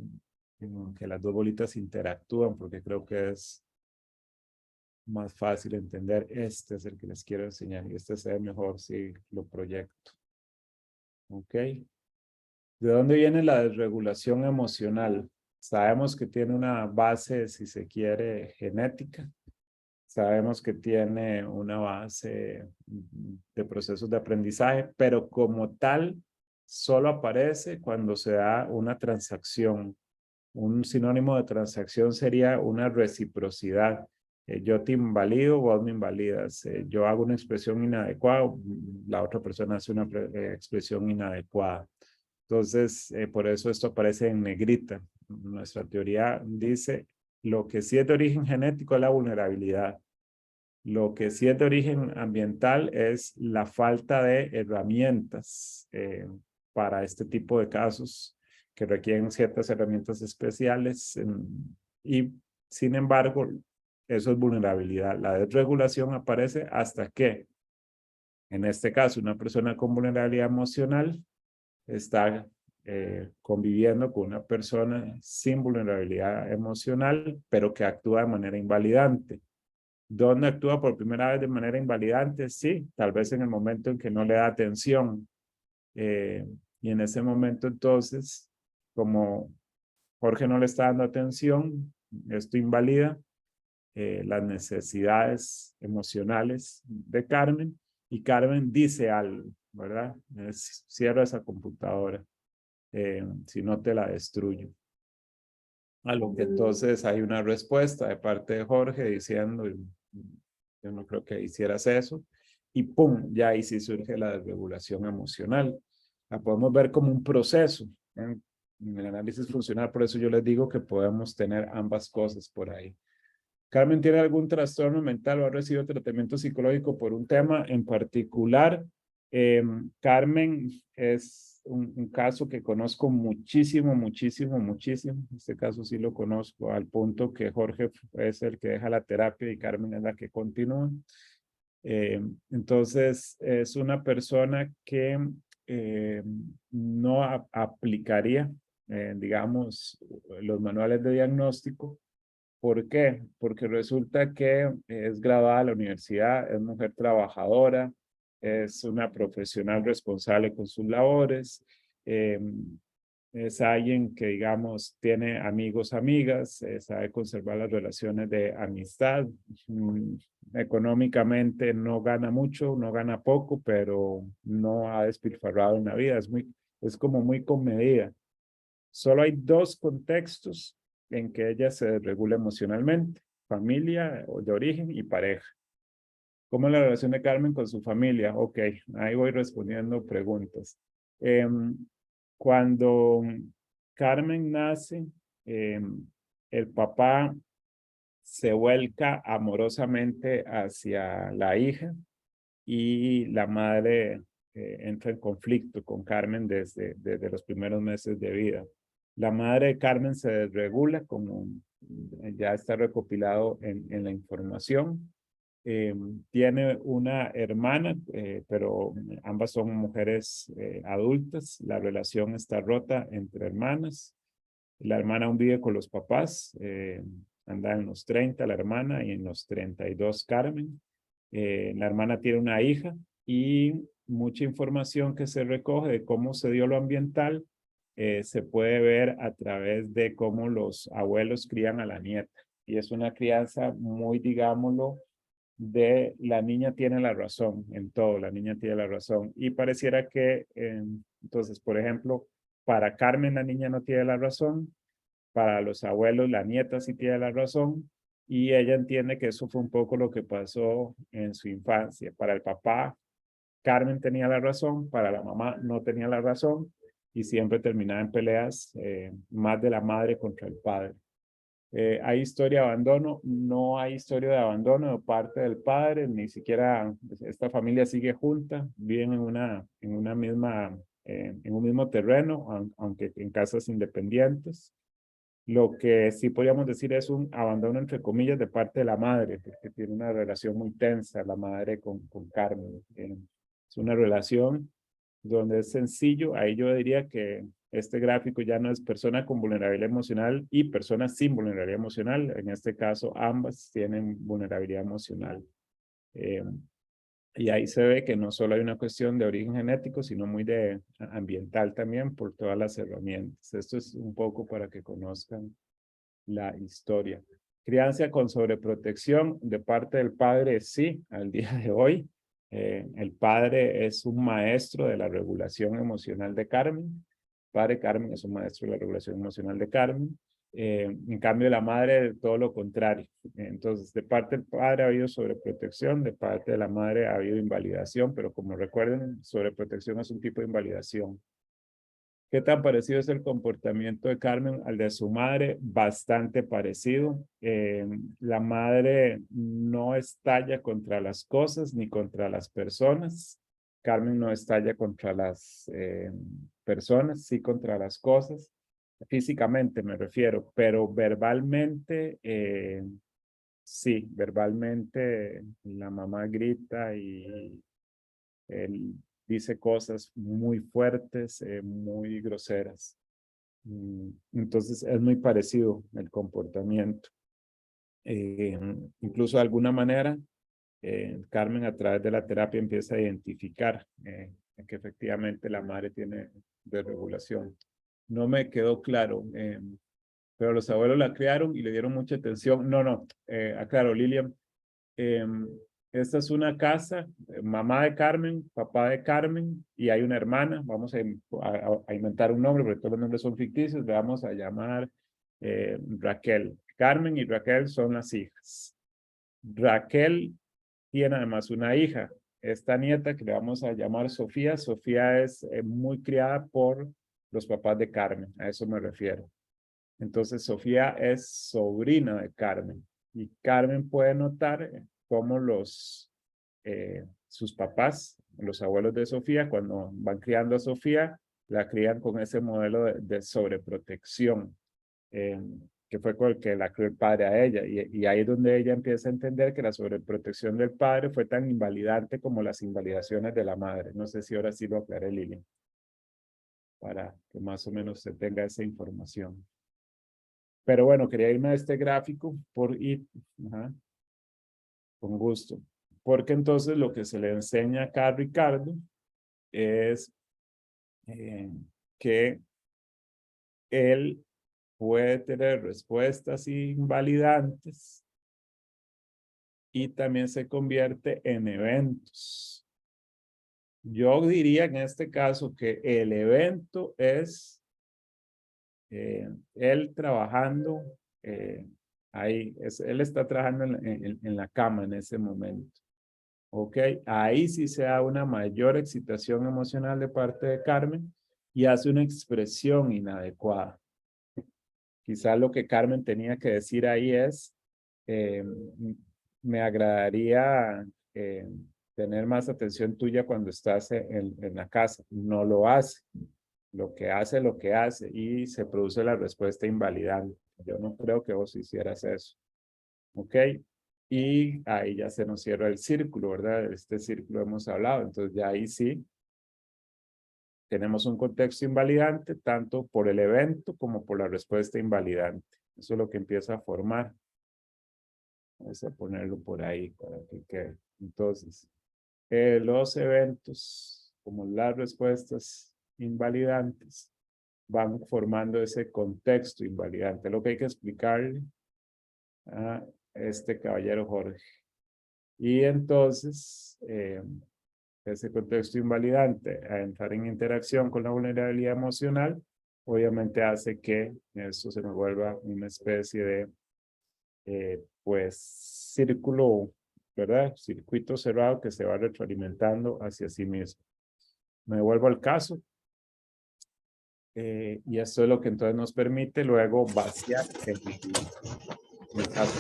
que las dos bolitas interactúan porque creo que es más fácil entender. Este es el que les quiero enseñar y este se ve mejor si lo proyecto. Ok. ¿De dónde viene la desregulación emocional? Sabemos que tiene una base, si se quiere, genética. Sabemos que tiene una base de procesos de aprendizaje, pero como tal, solo aparece cuando se da una transacción. Un sinónimo de transacción sería una reciprocidad. Yo te invalido, vos me invalidas. Yo hago una expresión inadecuada, la otra persona hace una expresión inadecuada. Entonces, por eso esto aparece en negrita. Nuestra teoría dice, lo que sí es de origen genético es la vulnerabilidad. Lo que sí es de origen ambiental es la falta de herramientas para este tipo de casos que requieren ciertas herramientas especiales y sin embargo eso es vulnerabilidad. La desregulación aparece hasta que, en este caso, una persona con vulnerabilidad emocional está conviviendo con una persona sin vulnerabilidad emocional, pero que actúa de manera invalidante. ¿Dónde actúa por primera vez de manera invalidante? Sí, tal vez en el momento en que no le da atención. Y en ese momento entonces, como Jorge no le está dando atención, esto invalida las necesidades emocionales de Carmen y Carmen dice algo, ¿verdad? Cierra esa computadora, si no te la destruyo. A lo que entonces hay una respuesta de parte de Jorge diciendo, yo no creo que hicieras eso, y pum, ya ahí sí surge la desregulación emocional. La podemos ver como un proceso, ¿eh? En el análisis funcional, por eso yo les digo que podemos tener ambas cosas por ahí. Carmen tiene algún trastorno mental o ha recibido tratamiento psicológico por un tema en particular. Carmen es un caso que conozco muchísimo. Este caso sí lo conozco al punto que Jorge es el que deja la terapia y Carmen es la que continúa. Entonces es una persona que no aplicaría, digamos, los manuales de diagnóstico. ¿Por qué? Porque resulta que es graduada de la universidad, es mujer trabajadora, es una profesional responsable con sus labores, es alguien que, digamos, tiene amigos, amigas, sabe conservar las relaciones de amistad. Económicamente no gana mucho, no gana poco, pero no ha despilfarrado en la vida, es como muy comedida. Solo hay dos contextos en que ella se desregula emocionalmente: familia de origen y pareja. ¿Cómo es la relación de Carmen con su familia? Ok, ahí voy respondiendo preguntas. Cuando Carmen nace, el papá se vuelca amorosamente hacia la hija y la madre entra en conflicto con Carmen desde los primeros meses de vida. La madre de Carmen se desregula, como ya está recopilado en la información. Tiene una hermana, pero ambas son mujeres adultas. La relación está rota entre hermanas. La hermana aún vive con los papás. Anda en los 30 la hermana y en los 32 Carmen. La hermana tiene una hija y mucha información que se recoge de cómo se dio lo ambiental se puede ver a través de cómo los abuelos crían a la nieta. Y es una crianza muy, digámoslo, de la niña tiene la razón en todo, la niña tiene la razón. Y pareciera que, entonces, por ejemplo, para Carmen la niña no tiene la razón, para los abuelos la nieta sí tiene la razón, y ella entiende que eso fue un poco lo que pasó en su infancia. Para el papá, Carmen tenía la razón, para la mamá no tenía la razón, y siempre terminaba en peleas más de la madre contra el padre. ¿Hay historia de abandono? No hay historia de abandono de parte del padre, ni siquiera esta familia sigue junta, viven en una misma, en un mismo terreno, aunque en casas independientes. Lo que sí podríamos decir es un abandono entre comillas de parte de la madre, porque tiene una relación muy tensa la madre con Carmen. Es una relación donde es sencillo. Ahí yo diría que este gráfico ya no es persona con vulnerabilidad emocional y persona sin vulnerabilidad emocional. En este caso, ambas tienen vulnerabilidad emocional. Y ahí se ve que no solo hay una cuestión de origen genético, sino muy de ambiental también por todas las herramientas. Esto es un poco para que conozcan la historia. Crianza con sobreprotección de parte del padre, sí, al día de hoy. El padre es un maestro de la regulación emocional de Carmen. Padre Carmen es un maestro de la regulación emocional de Carmen. En cambio, la madre, todo lo contrario. Entonces, de parte del padre ha habido sobreprotección, de parte de la madre ha habido invalidación, pero como recuerden, sobreprotección es un tipo de invalidación. ¿Qué tan parecido es el comportamiento de Carmen al de su madre? Bastante parecido. La madre no estalla contra las cosas ni contra las personas. Carmen no estalla contra las personas, sí contra las cosas. Físicamente me refiero, pero verbalmente, sí, verbalmente la mamá grita y él dice cosas muy fuertes, muy groseras. Entonces es muy parecido el comportamiento. Incluso de alguna manera, Carmen a través de la terapia empieza a identificar que efectivamente la madre tiene desregulación. No me quedó claro, pero los abuelos la criaron y le dieron mucha atención. No, aclaro, Lilian. Esta es una casa, mamá de Carmen, papá de Carmen, y hay una hermana. Vamos a inventar un nombre, porque todos los nombres son ficticios. Le vamos a llamar Raquel. Carmen y Raquel son las hijas. Raquel tiene además una hija. Esta nieta que le vamos a llamar Sofía. Sofía es muy criada por los papás de Carmen. A eso me refiero. Entonces, Sofía es sobrina de Carmen. Y Carmen puede notar cómo sus papás, los abuelos de Sofía, cuando van criando a Sofía, la crían con ese modelo de sobreprotección, que fue con el que la crió el padre a ella. Y ahí es donde ella empieza a entender que la sobreprotección del padre fue tan invalidante como las invalidaciones de la madre. No sé si ahora sí lo aclaré, Lili, para que más o menos se tenga esa información. Pero bueno, quería irme a este gráfico con gusto. Porque entonces lo que se le enseña acá a Ricardo es que él puede tener respuestas invalidantes y también se convierte en eventos. Yo diría en este caso que el evento es él trabajando ahí, él está trabajando en la cama en ese momento. Ok, ahí sí se da una mayor excitación emocional de parte de Carmen y hace una expresión inadecuada. Quizás lo que Carmen tenía que decir ahí es, me agradaría tener más atención tuya cuando estás en la casa. No lo hace. Lo que hace y se produce la respuesta invalidante. Yo no creo que vos hicieras eso. ¿Ok? Y ahí ya se nos cierra el círculo, ¿verdad? De este círculo hemos hablado. Entonces ya ahí sí tenemos un contexto invalidante tanto por el evento como por la respuesta invalidante. Eso es lo que empieza a formar. Vamos a ponerlo por ahí para que quede. Entonces, los eventos como las respuestas invalidantes van formando ese contexto invalidante. Lo que hay que explicarle a este caballero Jorge. Y entonces, ese contexto invalidante a entrar en interacción con la vulnerabilidad emocional, obviamente hace que esto se nos vuelva una especie de, pues, círculo, ¿verdad? Circuito cerrado que se va retroalimentando hacia sí mismo. Me vuelvo al caso. Y esto es lo que entonces nos permite luego vaciar el caso.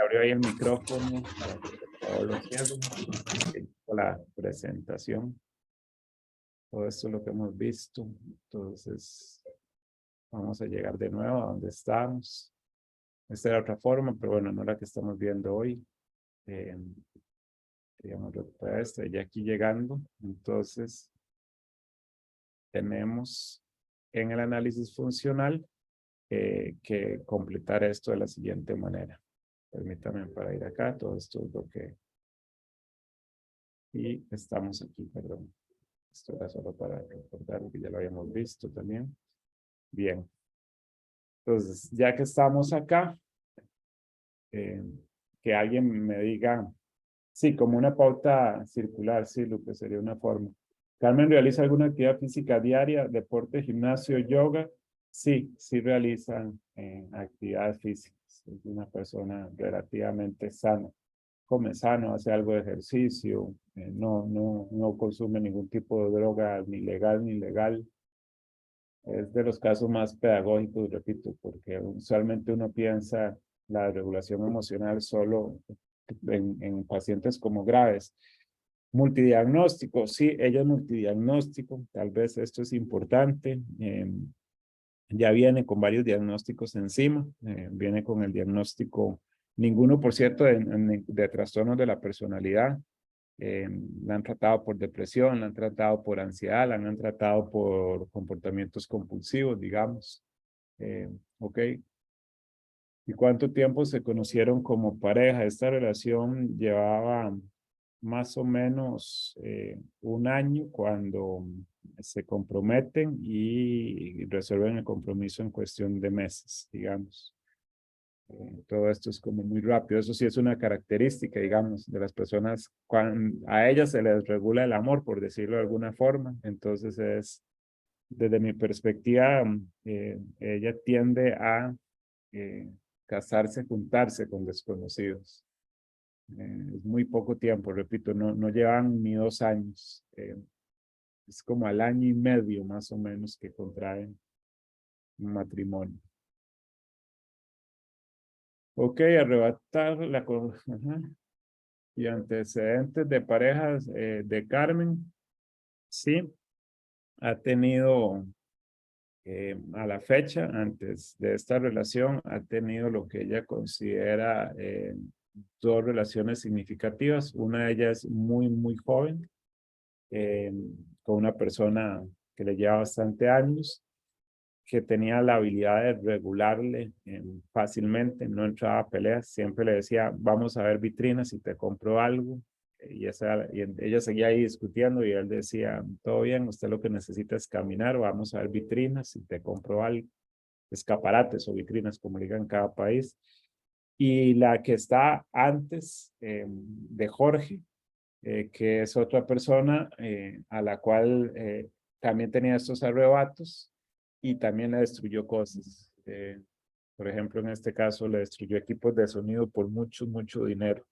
Abrió ahí el micrófono para que por favor lo cierren. La presentación. Todo esto es lo que hemos visto. Entonces, vamos a llegar de nuevo a donde estamos. Esta era otra forma, pero bueno, no la que estamos viendo hoy. Queríamos recuperar esta, ya aquí llegando. Entonces, tenemos en el análisis funcional que completar esto de la siguiente manera. Permítame para ir acá, todo esto es lo que... Y estamos aquí, perdón. Esto era solo para recordar que ya lo habíamos visto también. Bien. Entonces, ya que estamos acá, que alguien me diga, sí, como una pauta circular, sí, lo que sería una forma. Carmen, ¿realiza alguna actividad física diaria, deporte, gimnasio, yoga? Sí, sí realizan actividades físicas. Es una persona relativamente sana. Come sano, hace algo de ejercicio, no consume ningún tipo de droga, ni legal ni ilegal. Es de los casos más pedagógicos, repito, porque usualmente uno piensa la regulación emocional solo en pacientes como graves. Multidiagnóstico, sí, ella es multidiagnóstico, tal vez esto es importante. Ya viene con varios diagnósticos encima, viene con el diagnóstico, ninguno por cierto de trastornos de la personalidad. La han tratado por depresión, la han tratado por ansiedad, la han tratado por comportamientos compulsivos, digamos. Ok. ¿Y cuánto tiempo se conocieron como pareja? Esta relación llevaba más o menos 1 año cuando se comprometen y resuelven el compromiso en cuestión de meses, digamos. Todo esto es como muy rápido. Eso sí es una característica, digamos, de las personas. Cuando a ellas se les regula el amor, por decirlo de alguna forma. Entonces desde mi perspectiva, ella tiende a casarse, juntarse con desconocidos. Es muy poco tiempo, repito, no llevan ni 2 años. Es como al año y medio más o menos que contraen un matrimonio. Ok, arrebatar la... Ajá. Y antecedentes de parejas de Carmen, sí, ha tenido a la fecha, antes de esta relación, ha tenido lo que ella considera 2 relaciones significativas. Una de ellas muy, muy joven, con una persona que le lleva bastante años, que tenía la habilidad de regularle fácilmente, no entraba a peleas, siempre le decía, vamos a ver vitrinas y te compro algo. Y ella seguía ahí discutiendo y él decía, todo bien, usted lo que necesita es caminar, vamos a ver vitrinas y te compro algo. Escaparates o vitrinas, como digan en cada país. Y la que está antes de Jorge, que es otra persona a la cual también tenía estos arrebatos y también le destruyó cosas. Por ejemplo, en este caso le destruyó equipos de sonido por mucho dinero.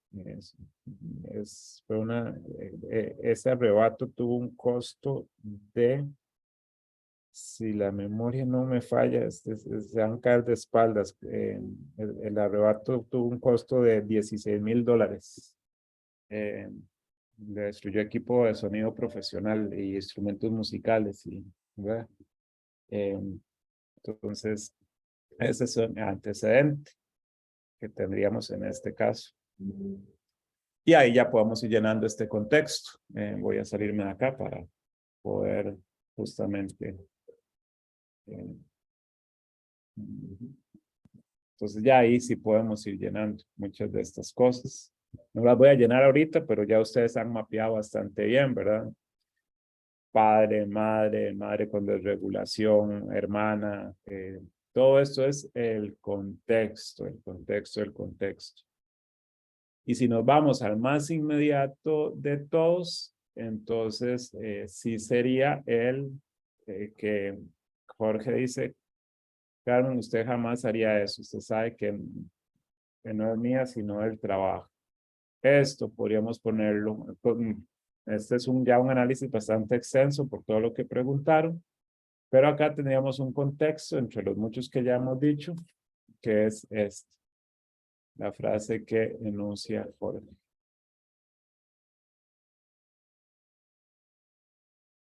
Ese arrebato tuvo un costo de, si la memoria no me falla, se van a caer de espaldas. El arrebato tuvo un costo de $16,000. Le destruyó equipo de sonido profesional y instrumentos musicales. ¿Verdad? Entonces, ese es un antecedente que tendríamos en este caso. Y ahí ya podemos ir llenando este contexto. Voy a salirme de acá para poder justamente... entonces ya ahí sí podemos ir llenando muchas de estas cosas. No las voy a llenar ahorita, pero ya ustedes han mapeado bastante bien, ¿verdad? Padre, madre con desregulación, hermana. Todo esto es el contexto. Y si nos vamos al más inmediato de todos, entonces sí sería el que Jorge dice, Carmen, usted jamás haría eso. Usted sabe que no es mía, sino el trabajo. Esto podríamos ponerlo, este es ya un análisis bastante extenso por todo lo que preguntaron, pero acá tendríamos un contexto entre los muchos que ya hemos dicho, que es la frase que enuncia Jorge.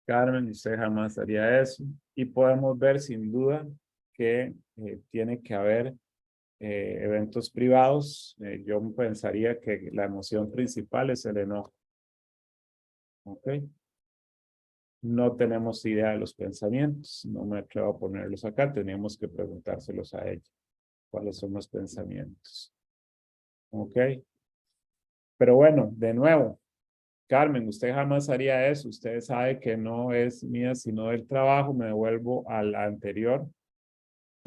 Carmen, usted jamás haría eso. Y podemos ver sin duda que tiene que haber eventos privados. Yo pensaría que la emoción principal es el enojo. ¿Ok? No tenemos idea de los pensamientos. No me atrevo a ponerlos acá. Teníamos que preguntárselos a ella. ¿Cuáles son los pensamientos? ¿Ok? Pero bueno, de nuevo, Carmen, usted jamás haría eso. Usted sabe que no es mía, sino del trabajo. Me devuelvo al anterior.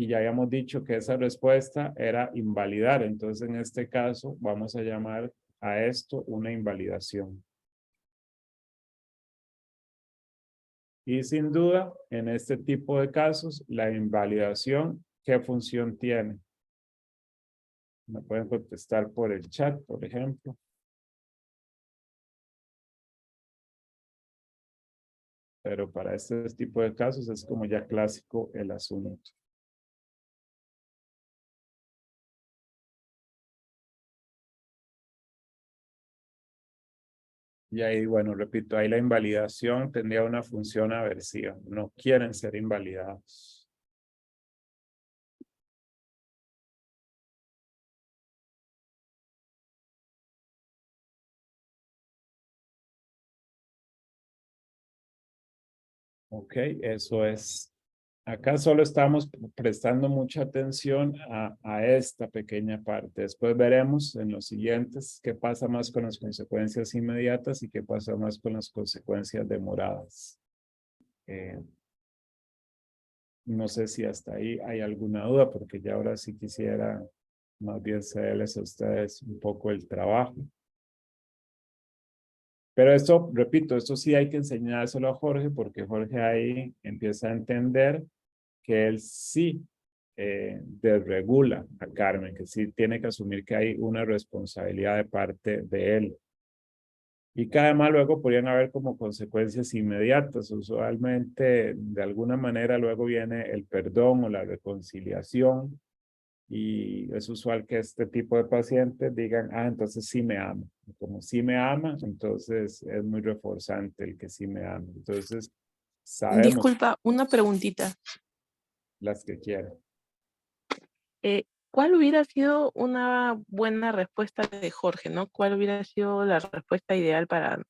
y ya habíamos dicho que esa respuesta era invalidar. Entonces, en este caso, vamos a llamar a esto una invalidación. Y sin duda, en este tipo de casos, la invalidación, ¿qué función tiene? Me pueden contestar por el chat, por ejemplo. Pero para este tipo de casos es como ya clásico el asunto. Y ahí, bueno, repito, ahí la invalidación tendría una función aversiva. No quieren ser invalidados. Ok, eso es. Acá solo estamos prestando mucha atención a esta pequeña parte. Después veremos en los siguientes qué pasa más con las consecuencias inmediatas y qué pasa más con las consecuencias demoradas. No sé si hasta ahí hay alguna duda, porque ya ahora sí quisiera más bien cederles a ustedes un poco el trabajo. Pero esto, repito, esto sí hay que enseñárselo a Jorge, porque Jorge ahí empieza a entender que él sí desregula a Carmen, que sí tiene que asumir que hay una responsabilidad de parte de él. Y que además luego podrían haber como consecuencias inmediatas. Usualmente, de alguna manera, luego viene el perdón o la reconciliación. Y es usual que este tipo de pacientes digan, ah, entonces sí me ama. Como sí me ama, entonces es muy reforzante el que sí me ama. Entonces, sabemos Disculpa, una preguntita. las que quieran. ¿Cuál hubiera sido una buena respuesta de Jorge, no? ¿Cuál hubiera sido la respuesta ideal para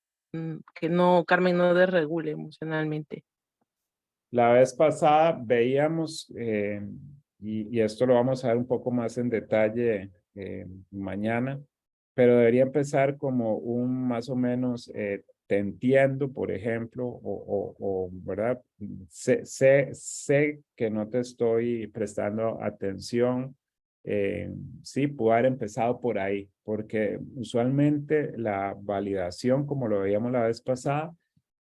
que no, Carmen no desregule emocionalmente? La vez pasada veíamos, y esto lo vamos a ver un poco más en detalle mañana, pero debería empezar como un más o menos, te entiendo, por ejemplo, ¿verdad? Sé que no te estoy prestando atención. Sí, pudo haber empezado por ahí, porque usualmente la validación, como lo veíamos la vez pasada,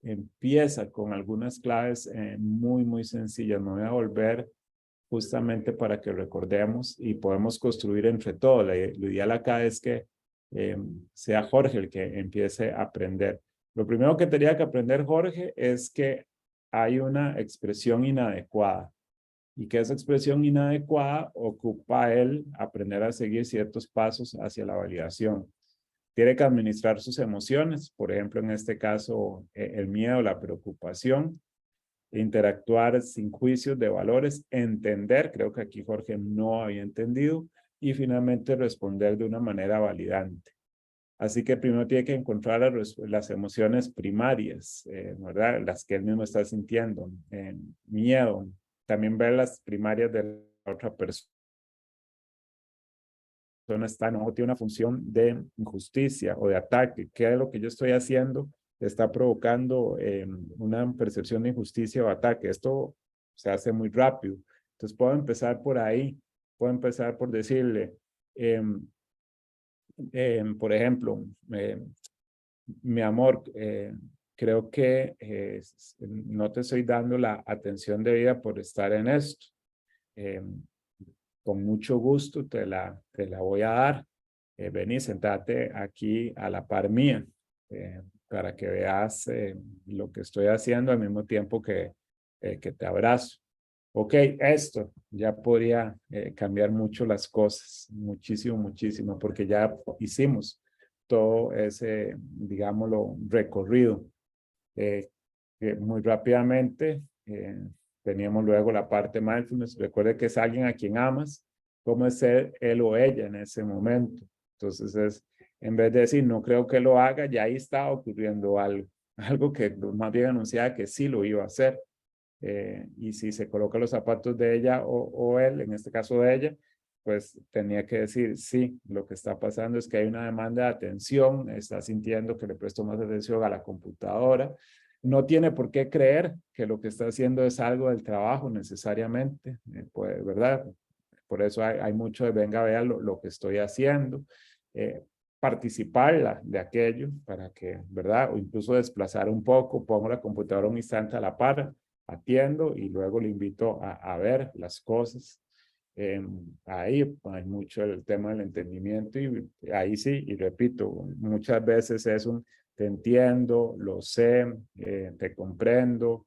empieza con algunas claves muy sencillas. Me voy a volver justamente para que recordemos y podemos construir entre todos. Lo ideal acá es que sea Jorge el que empiece a aprender. Lo primero que tendría que aprender Jorge es que hay una expresión inadecuada y que esa expresión inadecuada ocupa a él aprender a seguir ciertos pasos hacia la validación. Tiene que administrar sus emociones, por ejemplo, en este caso, el miedo, la preocupación, interactuar sin juicios de valores, entender, creo que aquí Jorge no había entendido, y finalmente responder de una manera validante. Así que primero tiene que encontrar las emociones primarias, ¿verdad? Las que él mismo está sintiendo, miedo, también ver las primarias de la otra persona. Está, no tiene una función de injusticia o de ataque. ¿Qué es lo que yo estoy haciendo? Está provocando una percepción de injusticia o ataque. Esto se hace muy rápido. Entonces puedo empezar por ahí. Puedo empezar por decirle, por ejemplo, mi amor, creo que no te estoy dando la atención debida por estar en esto. Con mucho gusto te la voy a dar. Vení, sentate aquí a la par mía para que veas lo que estoy haciendo al mismo tiempo que te abrazo. Ok, esto ya podría cambiar mucho las cosas, muchísimo, porque ya hicimos todo ese, digámoslo, recorrido. Muy rápidamente teníamos luego la parte mindfulness. Recuerde que es alguien a quien amas, cómo es ser él o ella en ese momento. Entonces es, en vez de decir, no creo que lo haga, ya ahí está ocurriendo algo, algo que más bien anunciaba que sí lo iba a hacer. Y si se coloca los zapatos de ella o él, en este caso de ella, pues tenía que decir, sí, lo que está pasando es que hay una demanda de atención, está sintiendo que le presto más atención a la computadora, no tiene por qué creer que lo que está haciendo es algo del trabajo necesariamente, pues, ¿verdad? Por eso hay mucho de venga, vea lo que estoy haciendo, participar de aquello para que, ¿verdad? O incluso desplazar un poco, pongo la computadora un instante a la par, atiendo y luego le invito a ver las cosas. Ahí hay mucho el tema del entendimiento y ahí sí, y repito, muchas veces es un te entiendo, lo sé, te comprendo.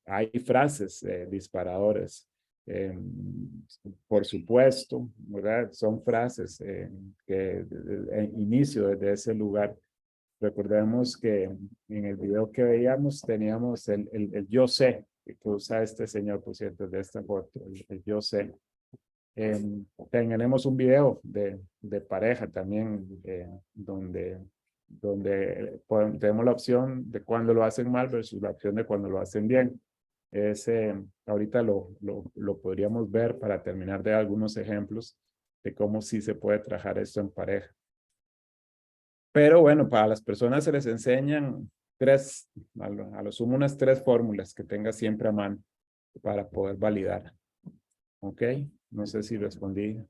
Hay frases disparadores. Por supuesto, ¿verdad? Son frases que inicio desde ese lugar. Recordemos que en el video que veíamos teníamos el yo sé, que usa este señor, por cierto, de esta foto, el yo sé. Tenemos un video de pareja también, donde tenemos la opción de cuando lo hacen mal versus la opción de cuando lo hacen bien. Ahorita lo podríamos ver para terminar de algunos ejemplos de cómo sí se puede trabajar esto en pareja. Pero bueno, para las personas se les enseñan a lo sumo unas 3 fórmulas que tenga siempre a mano para poder validar. ¿Ok? No sé si respondí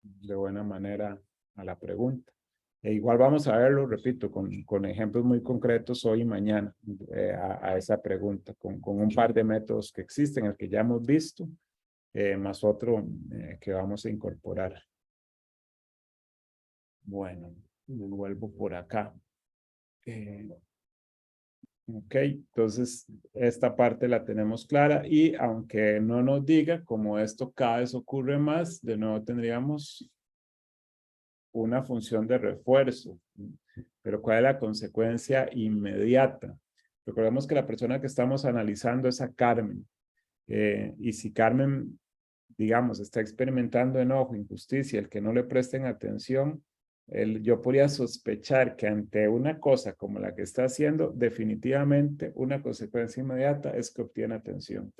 de buena manera a la pregunta. E igual vamos a verlo, repito, con ejemplos muy concretos hoy y mañana a esa pregunta, con un par de métodos que existen, el que ya hemos visto, más otro que vamos a incorporar. Bueno, vuelvo por acá. Ok, entonces esta parte la tenemos clara y aunque no nos diga, como esto cada vez ocurre más, de nuevo tendríamos una función de refuerzo. Pero ¿cuál es la consecuencia inmediata? Recordemos que la persona que estamos analizando es a Carmen. Y si Carmen, digamos, está experimentando enojo, injusticia, el que no le presten atención, yo podría sospechar que ante una cosa como la que está haciendo, definitivamente una consecuencia inmediata es que obtiene atención.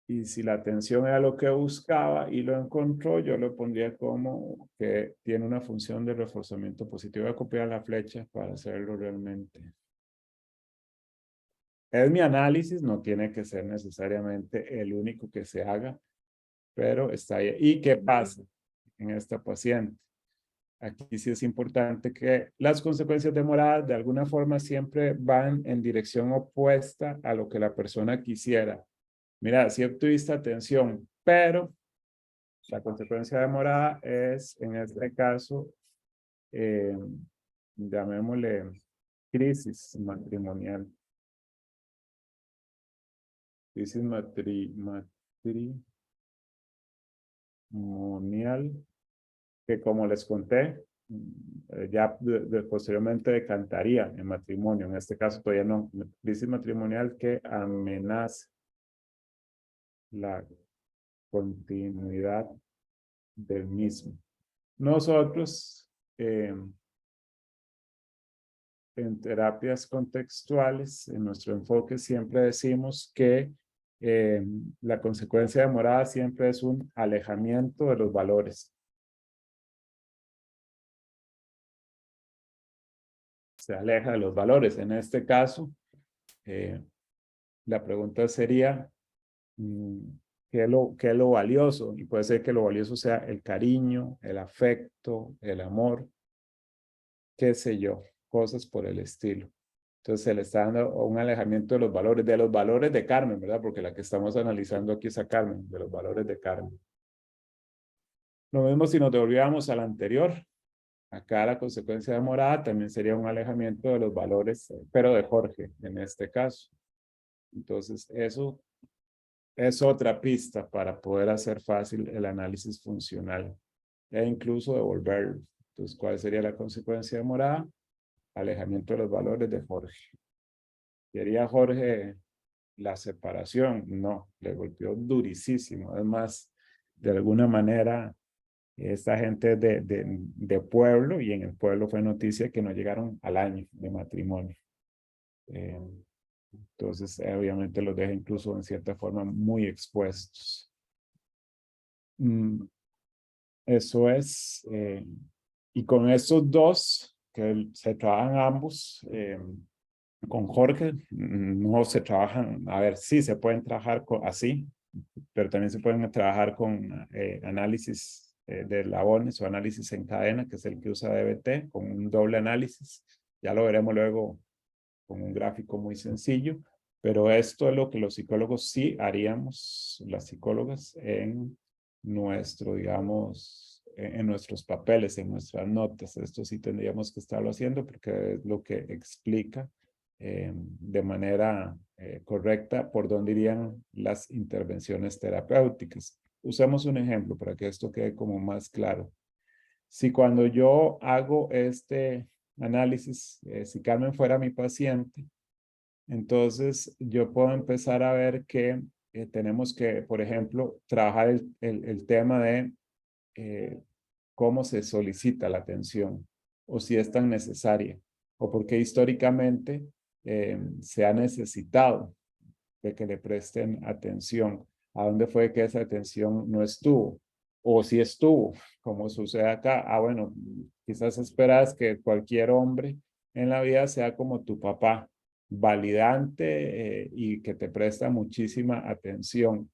Y si la atención era lo que buscaba y lo encontró, yo lo pondría como que tiene una función de reforzamiento positivo. Voy a copiar la flecha para hacerlo realmente. Es mi análisis, no tiene que ser necesariamente el único que se haga, pero está ahí. ¿Y qué pasa en esta paciente? Aquí sí es importante que las consecuencias demoradas de alguna forma siempre van en dirección opuesta a lo que la persona quisiera. Mira, sí obtuviste atención, pero la consecuencia demorada es, en este caso, llamémosle crisis matrimonial. Crisis matrimonial, que como les conté, ya posteriormente decantaría en matrimonio. En este caso todavía no. Crisis matrimonial que amenaza la continuidad del mismo. Nosotros, en terapias contextuales, en nuestro enfoque siempre decimos que la consecuencia demorada siempre es un alejamiento de los valores. Se aleja de los valores. En este caso, la pregunta sería, ¿qué es lo valioso? Y puede ser que lo valioso sea el cariño, el afecto, el amor, qué sé yo, cosas por el estilo. Entonces se le está dando un alejamiento de los valores de Carmen, ¿verdad? Porque la que estamos analizando aquí es a Carmen, de los valores de Carmen. Lo mismo si nos devolviéramos al anterior. Acá la consecuencia demorada también sería un alejamiento de los valores, pero de Jorge, en este caso. Entonces, eso es otra pista para poder hacer fácil el análisis funcional e incluso devolverlo. Entonces, ¿cuál sería la consecuencia demorada? Alejamiento de los valores de Jorge. ¿Quería Jorge la separación? No, le golpeó durísimo. Además, de alguna manera, esta gente de pueblo, y en el pueblo fue noticia que no llegaron al año de matrimonio. Entonces, obviamente los deja incluso en cierta forma muy expuestos. Eso es Y con estos dos, que se trabajan ambos, con Jorge, no se trabajan, a ver, sí se pueden trabajar así, pero también se pueden trabajar con análisis de eslabones o análisis en cadena, que es el que usa DBT, con un doble análisis. Ya lo veremos luego con un gráfico muy sencillo, pero esto es lo que los psicólogos sí haríamos, las psicólogas, en nuestro, digamos, en nuestros papeles, en nuestras notas. Esto sí tendríamos que estarlo haciendo porque es lo que explica de manera correcta por dónde irían las intervenciones terapéuticas. Usemos un ejemplo para que esto quede como más claro. Si cuando yo hago este análisis, si Carmen fuera mi paciente, entonces yo puedo empezar a ver que tenemos que, por ejemplo, trabajar el tema de cómo se solicita la atención o si es tan necesaria o porque históricamente se ha necesitado de que le presten atención. ¿A dónde fue que esa atención no estuvo? O si estuvo, como sucede acá. Ah, bueno, quizás esperas que cualquier hombre en la vida sea como tu papá, validante y que te presta muchísima atención.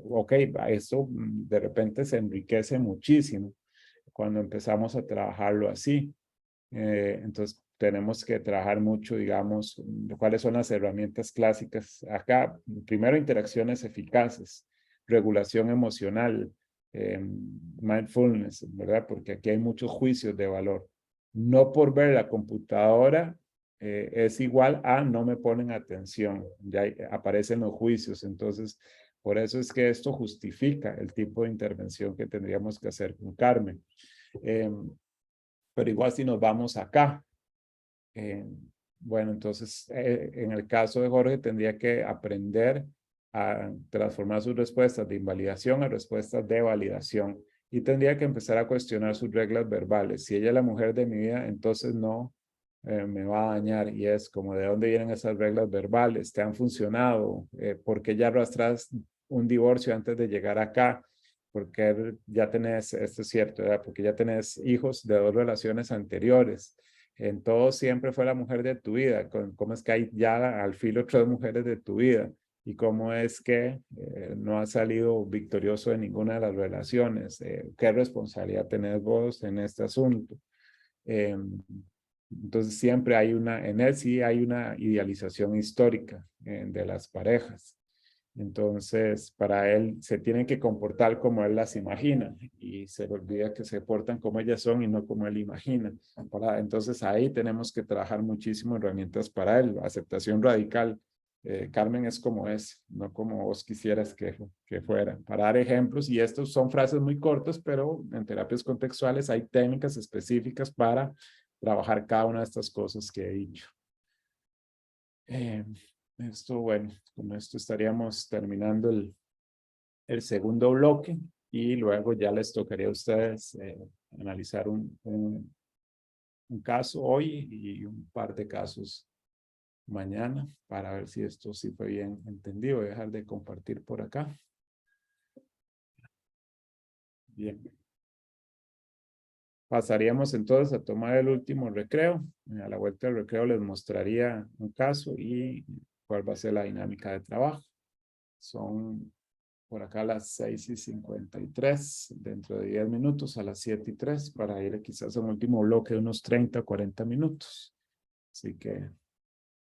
Ok, esto de repente se enriquece muchísimo cuando empezamos a trabajarlo así. Entonces, tenemos que trabajar mucho, digamos, cuáles son las herramientas clásicas. Acá, primero, interacciones eficaces, regulación emocional, mindfulness, ¿verdad? Porque aquí hay muchos juicios de valor. No por ver la computadora es igual a no me ponen atención. Ya aparecen los juicios. Entonces, por eso es que esto justifica el tipo de intervención que tendríamos que hacer con Carmen. Pero igual si nos vamos acá, bueno, entonces en el caso de Jorge tendría que aprender a transformar sus respuestas de invalidación a respuestas de validación y tendría que empezar a cuestionar sus reglas verbales. Si ella es la mujer de mi vida, entonces no me va a dañar y es como de dónde vienen esas reglas verbales, te han funcionado, ¿por qué ya arrastras un divorcio antes de llegar acá? Porque ya tenés, esto es cierto, ¿verdad? Porque ya tenés hijos de 2 relaciones anteriores. En todo siempre fue la mujer de tu vida. ¿Cómo es que hay ya al filo 3 mujeres de tu vida? ¿Y cómo es que no has salido victorioso de ninguna de las relaciones? ¿Qué responsabilidad tenés vos en este asunto? Entonces siempre hay en él sí hay una idealización histórica de las parejas. Entonces, para él se tienen que comportar como él las imagina y se le olvida que se portan como ellas son y no como él imagina. Entonces, ahí tenemos que trabajar muchísimo herramientas para él. Aceptación radical. Carmen es como es, no como vos quisieras que fuera. Para dar ejemplos, y estos son frases muy cortas, pero en terapias contextuales hay técnicas específicas para trabajar cada una de estas cosas que he dicho. Esto, bueno, con esto estaríamos terminando el segundo bloque y luego ya les tocaría a ustedes analizar un caso hoy y un par de casos mañana para ver si esto sí fue bien entendido. Voy a dejar de compartir por acá. Bien. Pasaríamos entonces a tomar el último recreo. A la vuelta del recreo les mostraría un caso y cuál va a ser la dinámica de trabajo. Son por acá las 6:53, dentro de 10 minutos a las 7:03, para ir quizás a un último bloque de unos 30 o 40 minutos. Así que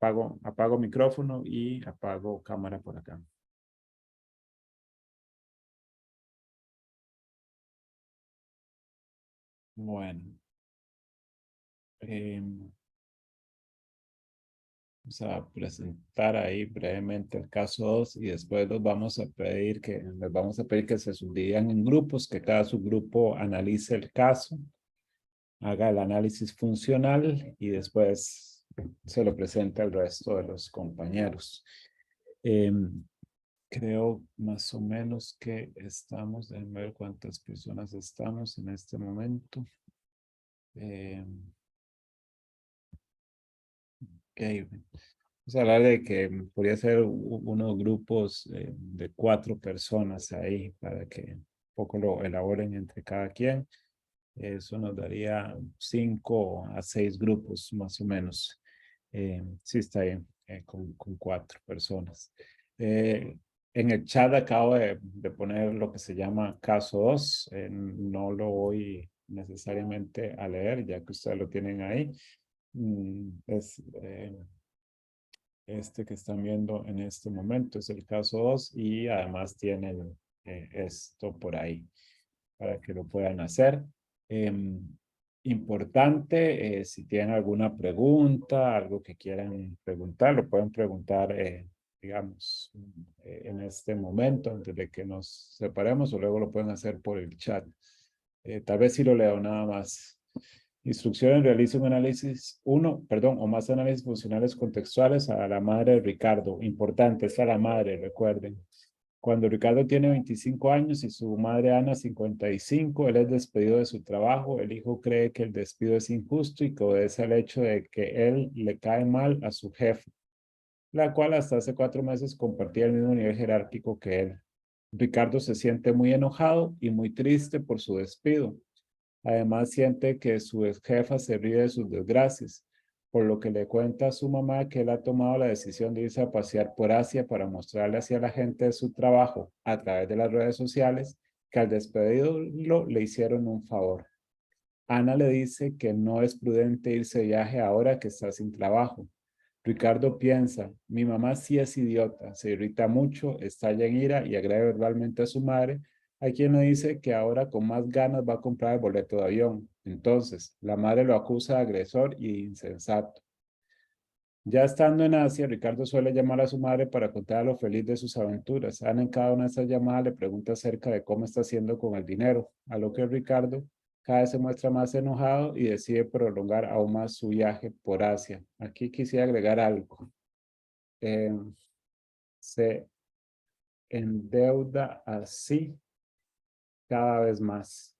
apago micrófono y apago cámara por acá. Bueno. Vamos a presentar ahí brevemente el caso 2 y después les vamos a pedir que se subdividan en grupos, que cada subgrupo analice el caso, haga el análisis funcional y después se lo presente al resto de los compañeros. Creo más o menos que estamos, déjenme ver cuántas personas estamos en este momento. Ok. Vamos a hablar de que podría ser unos grupos de 4 personas ahí para que un poco lo elaboren entre cada quien. Eso nos daría 5 a 6 grupos más o menos. Sí, está bien, con 4 personas. En el chat acabo de poner lo que se llama caso 2. No lo voy necesariamente a leer, ya que ustedes lo tienen ahí. Es este que están viendo en este momento, es el caso 2 y además tienen esto por ahí para que lo puedan hacer. Importante, si tienen alguna pregunta, algo que quieran preguntar, lo pueden preguntar, digamos, en este momento, antes de que nos separemos, o luego lo pueden hacer por el chat. Tal vez si lo leo nada más. Instrucciones, realiza un análisis, o más análisis funcionales contextuales a la madre de Ricardo. Importante, es a la madre, recuerden. Cuando Ricardo tiene 25 años y su madre Ana 55, él es despedido de su trabajo. El hijo cree que el despido es injusto y que obedece al hecho de que él le cae mal a su jefe, la cual hasta hace 4 meses compartía el mismo nivel jerárquico que él. Ricardo se siente muy enojado y muy triste por su despido. Además siente que su ex jefa se ríe de sus desgracias, por lo que le cuenta a su mamá que él ha tomado la decisión de irse a pasear por Asia para mostrarle hacia la gente de su trabajo a través de las redes sociales que al despedirlo le hicieron un favor. Ana le dice que no es prudente irse de viaje ahora que está sin trabajo. Ricardo piensa, mi mamá sí es idiota, se irrita mucho, estalla en ira y agrede verbalmente a su madre, a quien le dice que ahora con más ganas va a comprar el boleto de avión. Entonces, la madre lo acusa de agresor y de insensato. Ya estando en Asia, Ricardo suele llamar a su madre para contar lo feliz de sus aventuras. Ana en cada una de esas llamadas le pregunta acerca de cómo está haciendo con el dinero, a lo que Ricardo cada vez se muestra más enojado y decide prolongar aún más su viaje por Asia. Aquí quisiera agregar algo. Se endeuda así cada vez más.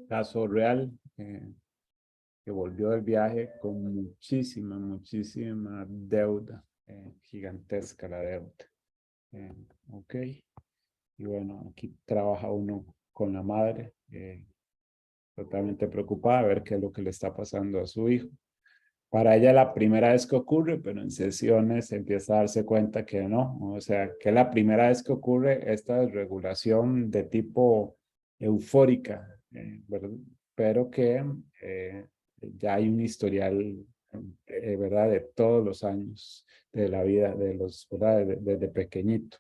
Caso real, que volvió del viaje con muchísima deuda, gigantesca la deuda. Ok, y bueno, aquí trabaja uno con la madre, totalmente preocupada a ver qué es lo que le está pasando a su hijo. Para ella la primera vez que ocurre, pero en sesiones empieza a darse cuenta que no, o sea, que la primera vez que ocurre esta desregulación de tipo eufórica, ¿verdad? Pero que ya hay un historial, ¿verdad? De todos los años de la vida de los, ¿verdad? Desde pequeñito.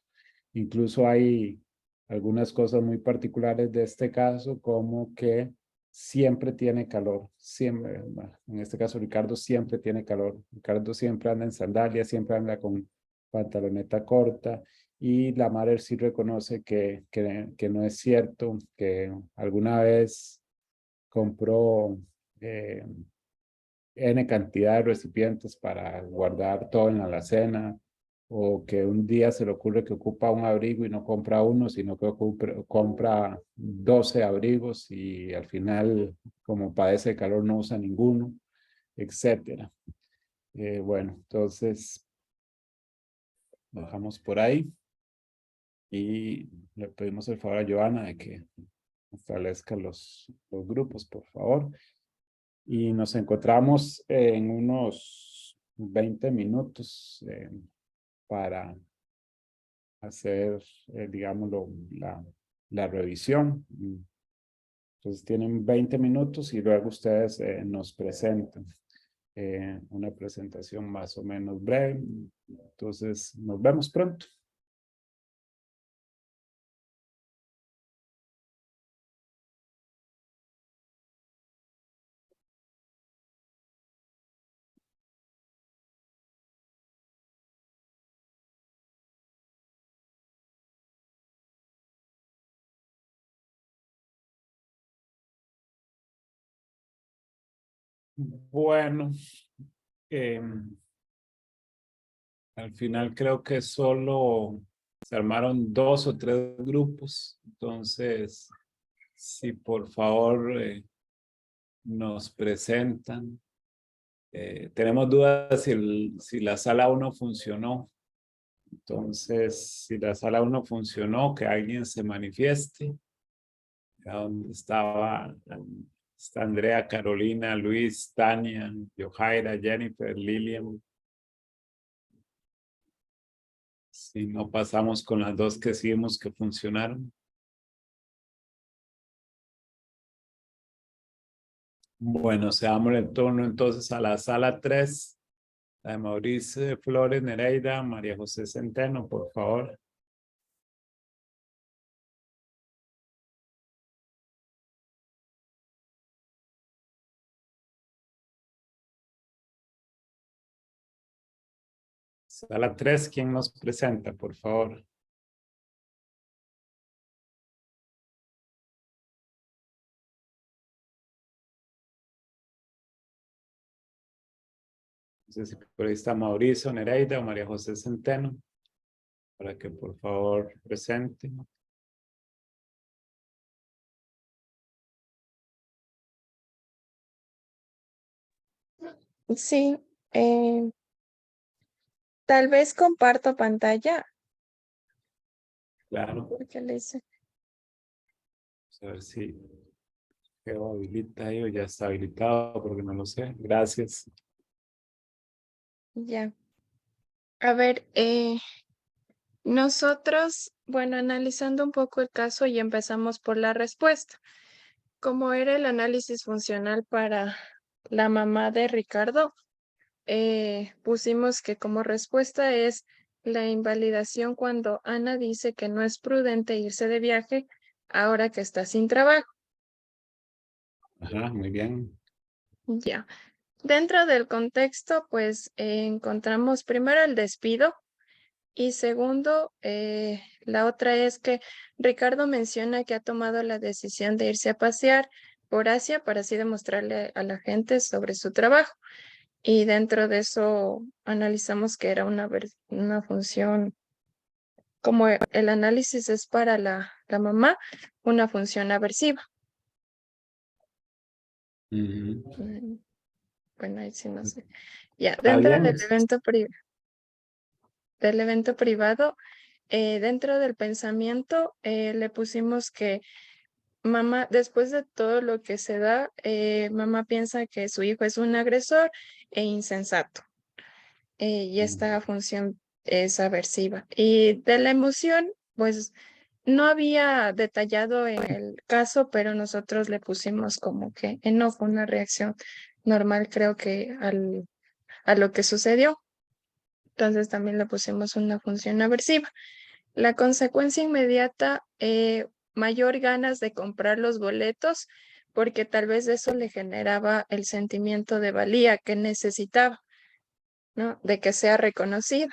Incluso hay algunas cosas muy particulares de este caso, como que siempre tiene calor, siempre, en este caso Ricardo siempre tiene calor, Ricardo siempre anda en sandalias, siempre anda con pantaloneta corta y la madre sí reconoce que no es cierto, que alguna vez compró N cantidad de recipientes para guardar todo en la alacena, o que un día se le ocurre que ocupa un abrigo y no compra uno, sino que compra 12 abrigos y al final, como padece de calor, no usa ninguno, etcétera. Bueno, entonces, lo dejamos por ahí y le pedimos el favor a Joana de que establezca los grupos, por favor. Y nos encontramos en unos 20 minutos para hacer, digámoslo, la revisión. Entonces tienen 20 minutos y luego ustedes nos presentan una presentación más o menos breve. Entonces nos vemos pronto. Bueno, al final creo que solo se armaron 2 o 3 grupos. Entonces, si por favor nos presentan. Tenemos dudas si la sala 1 funcionó. Entonces, si la sala 1 funcionó, que alguien se manifieste. Acá donde estaba, está Andrea, Carolina, Luis, Tania, Yojaira, Jennifer, Lilian. Si no pasamos con las dos que sí vimos que funcionaron. Bueno, se damos el turno entonces a la sala 3. La de Mauricio Flores Nereida, María José Centeno, por favor. Sala 3, ¿quién nos presenta, por favor? No sé si por ahí está Mauricio Nereida o María José Centeno, para que por favor presenten. Sí, tal vez comparto pantalla, Claro, porque le hice. vamos a ver si quedó habilita ahí o ya está habilitado, porque no lo sé. Gracias. Ya. A ver, nosotros, bueno, analizando un poco el caso y empezamos por la respuesta. Como era el análisis funcional para la mamá de Ricardo, pusimos que como respuesta es la invalidación cuando Ana dice que no es prudente irse de viaje ahora que está sin trabajo. Ajá, muy bien. Ya. Dentro del contexto, pues encontramos primero el despido y segundo, la otra es que Ricardo menciona que ha tomado la decisión de irse a pasear por Asia para así demostrarle a la gente sobre su trabajo. Y dentro de eso analizamos que era una función, como el análisis es para la mamá, una función aversiva. Ujú. Bueno, ahí sí no sé. Ya, Está dentro bien. del evento privado, dentro del pensamiento, le pusimos que mamá, después de todo lo que se da, mamá piensa que su hijo es un agresor e insensato. Y esta función es aversiva. Y de la emoción, pues no había detallado en el caso, pero nosotros le pusimos como que enojo, una reacción normal, creo que a lo que sucedió. Entonces también le pusimos una función aversiva. La consecuencia inmediata, mayor ganas de comprar los boletos, porque tal vez eso le generaba el sentimiento de valía que necesitaba, ¿no? De que sea reconocido.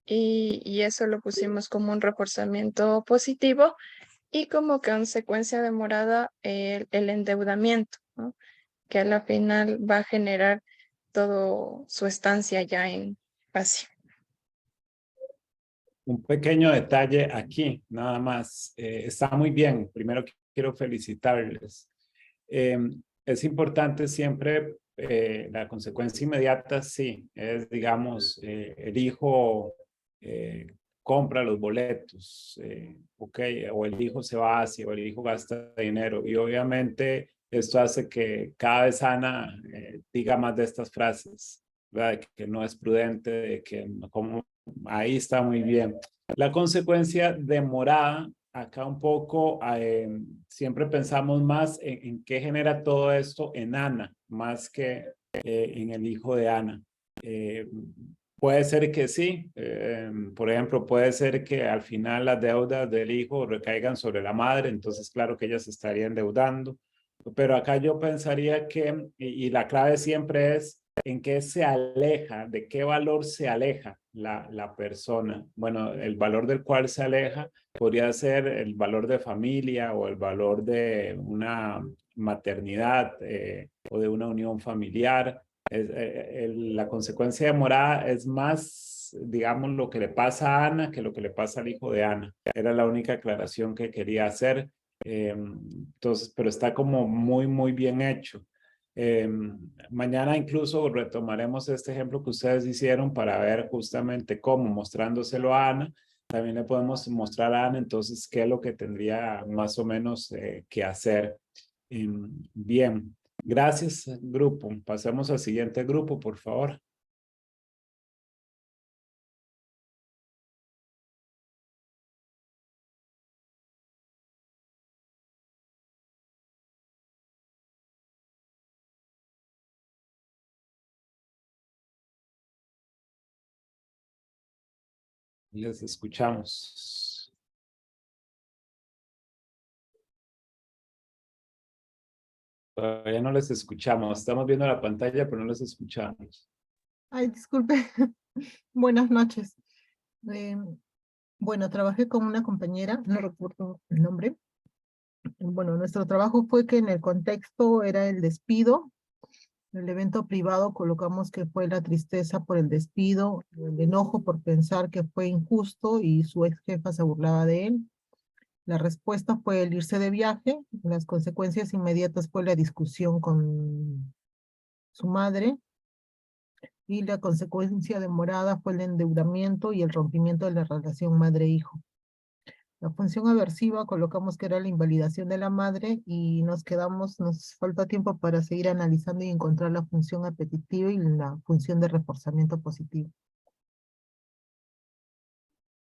Y eso lo pusimos como un reforzamiento positivo y como consecuencia demorada el endeudamiento, ¿no? Que a la final va a generar todo su estancia ya en Asia. Un pequeño detalle aquí, nada más. Está muy bien. Primero quiero felicitarles. Es importante siempre la consecuencia inmediata, sí, es, digamos, el hijo compra los boletos, ok, o el hijo se va hacia, o el hijo gasta dinero. Y obviamente esto hace que cada vez Ana diga más de estas frases, ¿verdad? Que no es prudente, de que como ahí está muy bien. La consecuencia demorada, acá un poco, siempre pensamos más en qué genera todo esto en Ana, más que en el hijo de Ana. Puede ser que sí, por ejemplo, puede ser que al final las deudas del hijo recaigan sobre la madre, entonces claro que ella se estaría endeudando, pero acá yo pensaría que, y la clave siempre es en qué se aleja, de qué valor se aleja la persona. Bueno, el valor del cual se aleja podría ser el valor de familia o el valor de una maternidad o de una unión familiar. La consecuencia de morada es más, digamos, lo que le pasa a Ana que lo que le pasa al hijo de Ana. Era la única aclaración que quería hacer. Entonces, pero está como muy, muy bien hecho. Mañana incluso retomaremos este ejemplo que ustedes hicieron para ver justamente cómo, mostrándoselo a Ana, también le podemos mostrar a Ana entonces qué es lo que tendría más o menos que hacer. Bien, gracias grupo. Pasemos al siguiente grupo, por favor. Les escuchamos. Todavía no les escuchamos. Estamos viendo la pantalla, pero no les escuchamos. Ay, disculpe. Buenas noches. Eh, bueno, trabajé con una compañera, no recuerdo el nombre. Bueno, nuestro trabajo fue que en el contexto era el despido. En el evento privado colocamos que fue la tristeza por el despido, el enojo por pensar que fue injusto y su ex jefa se burlaba de él. La respuesta fue el irse de viaje. Las consecuencias inmediatas fue la discusión con su madre. Y la consecuencia demorada fue el endeudamiento y el rompimiento de la relación madre-hijo. La función aversiva colocamos que era la invalidación de la madre y nos falta tiempo para seguir analizando y encontrar la función apetitiva y la función de reforzamiento positivo.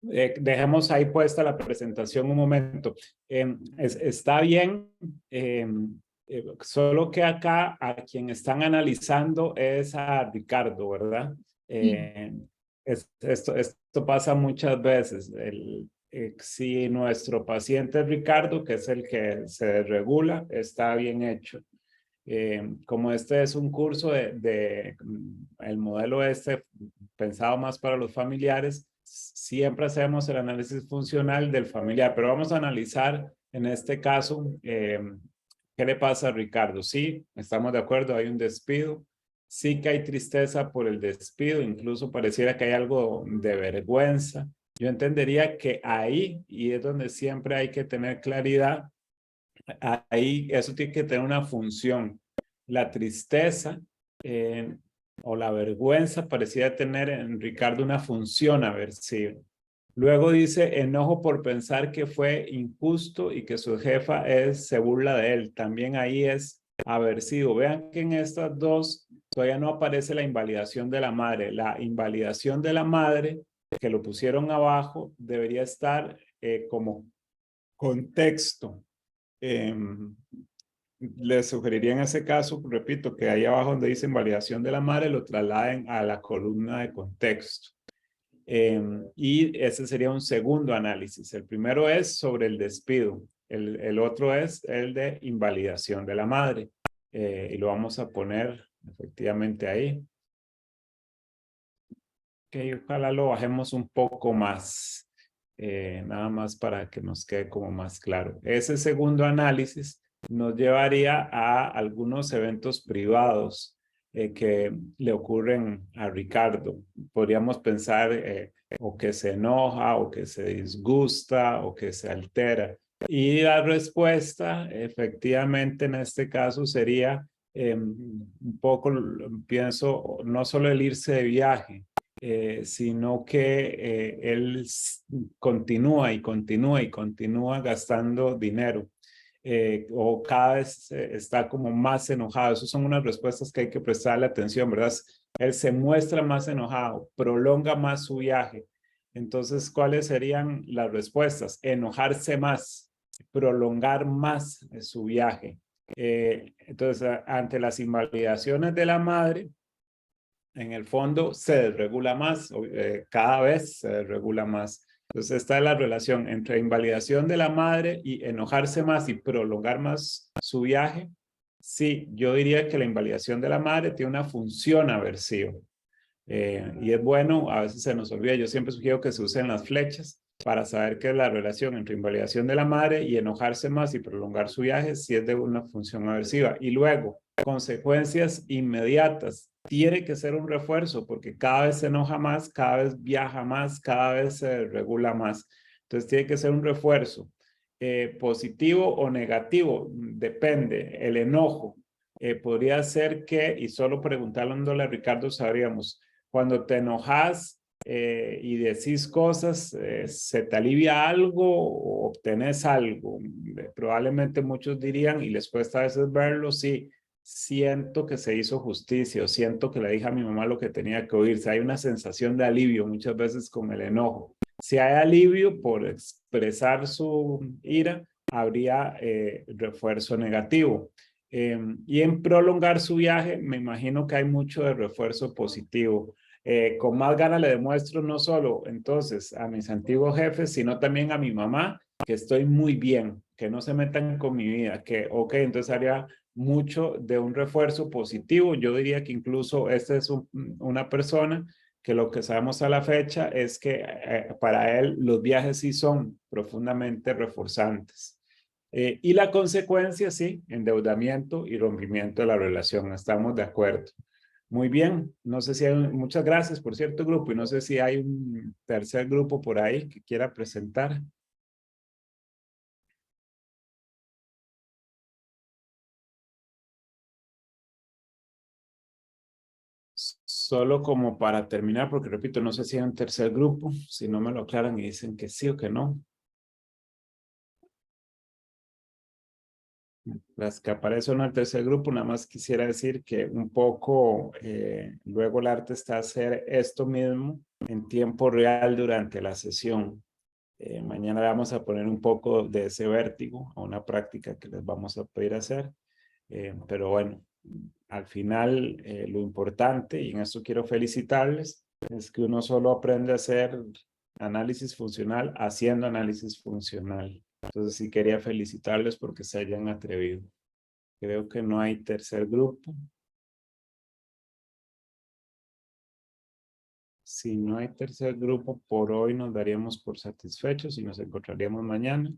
Dejemos ahí puesta la presentación un momento. Está bien, solo que acá a quien están analizando es a Ricardo, ¿verdad? Esto pasa muchas veces. Si nuestro paciente es Ricardo, que es el que se desregula, está bien hecho. Como este es un curso el modelo pensado más para los familiares, siempre hacemos el análisis funcional del familiar, pero vamos a analizar en este caso qué le pasa a Ricardo. Sí, estamos de acuerdo, hay un despido, sí que hay tristeza por el despido, incluso pareciera que hay algo de vergüenza. Yo entendería que ahí, y es donde siempre hay que tener claridad, ahí eso tiene que tener una función. La tristeza o la vergüenza parecía tener en Ricardo una función aversiva. Luego dice enojo por pensar que fue injusto y que su jefa se burla de él. También ahí es aversivo. Vean que en estas dos todavía no aparece la invalidación de la madre. La invalidación de la madre, que lo pusieron abajo, debería estar como contexto. Les sugeriría en ese caso, repito, que ahí abajo donde dice invalidación de la madre lo trasladen a la columna de contexto. Y ese sería un segundo análisis. El primero es sobre el despido. El otro es el de invalidación de la madre. Y lo vamos a poner efectivamente ahí. Ok, ojalá lo bajemos un poco más. Nada más para que nos quede como más claro. Ese segundo análisis nos llevaría a algunos eventos privados que le ocurren a Ricardo. Podríamos pensar o que se enoja, o que se disgusta, o que se altera. Y la respuesta, efectivamente, en este caso sería un poco, pienso, no solo el irse de viaje, sino que él continúa gastando dinero. O cada vez está como más enojado. Esas son unas respuestas que hay que prestarle atención, ¿verdad? Él se muestra más enojado, prolonga más su viaje. Entonces, ¿cuáles serían las respuestas? Enojarse más, prolongar más su viaje. Entonces, ante las invalidaciones de la madre, en el fondo se desregula más, cada vez se desregula más. Entonces esta es la relación entre invalidación de la madre y enojarse más y prolongar más su viaje. Sí, yo diría que la invalidación de la madre tiene una función aversiva. Y es bueno, a veces se nos olvida, yo siempre sugiero que se usen las flechas para saber qué es la relación entre invalidación de la madre y enojarse más y prolongar su viaje si es de una función aversiva. Y luego, consecuencias inmediatas. Tiene que ser un refuerzo porque cada vez se enoja más, cada vez viaja más, cada vez se regula más. Entonces tiene que ser un refuerzo. Positivo o negativo, depende. El enojo podría ser que, y solo preguntándole a Ricardo sabríamos, cuando te enojas y decís cosas, se te alivia algo o obtenés algo. Probablemente muchos dirían, y les cuesta a veces verlo, sí, siento que se hizo justicia o siento que le dije a mi mamá lo que tenía que oír. Hay una sensación de alivio muchas veces con el enojo. Si hay alivio por expresar su ira, habría refuerzo negativo. Y en prolongar su viaje, me imagino que hay mucho de refuerzo positivo. Con más ganas le demuestro no solo entonces a mis antiguos jefes, sino también a mi mamá, que estoy muy bien, que no se metan con mi vida, que ok, entonces haría mucho de un refuerzo positivo. Yo diría que incluso esta es una persona que lo que sabemos a la fecha es que para él los viajes sí son profundamente reforzantes. Y la consecuencia, sí, endeudamiento y rompimiento de la relación. Estamos de acuerdo. Muy bien. No sé si hay, muchas gracias por cierto grupo y no sé si hay un tercer grupo por ahí que quiera presentar. Solo como para terminar, porque repito, no sé si hay un tercer grupo, si no me lo aclaran y dicen que sí o que no. Las que aparecen en el tercer grupo, nada más quisiera decir que un poco luego el arte está a hacer esto mismo en tiempo real durante la sesión. Mañana vamos a poner un poco de ese vértigo a una práctica que les vamos a pedir hacer. Pero bueno, al final lo importante, y en esto quiero felicitarles, es que uno solo aprende a hacer análisis funcional haciendo análisis funcional. Entonces sí quería felicitarles porque se hayan atrevido. Creo que no hay tercer grupo. Si no hay tercer grupo, por hoy nos daríamos por satisfechos y nos encontraríamos mañana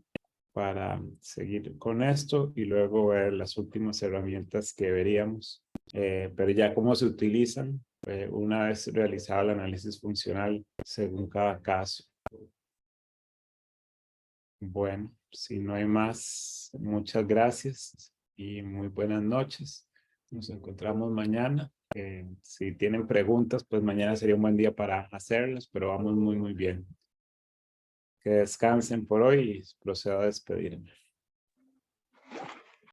para seguir con esto y luego ver las últimas herramientas que veríamos. Pero ya cómo se utilizan una vez realizado el análisis funcional según cada caso. Bueno, si no hay más, muchas gracias y muy buenas noches. Nos encontramos mañana. Si tienen preguntas, pues mañana sería un buen día para hacerlas, pero vamos muy bien. Que descansen por hoy y procedo a despedirme.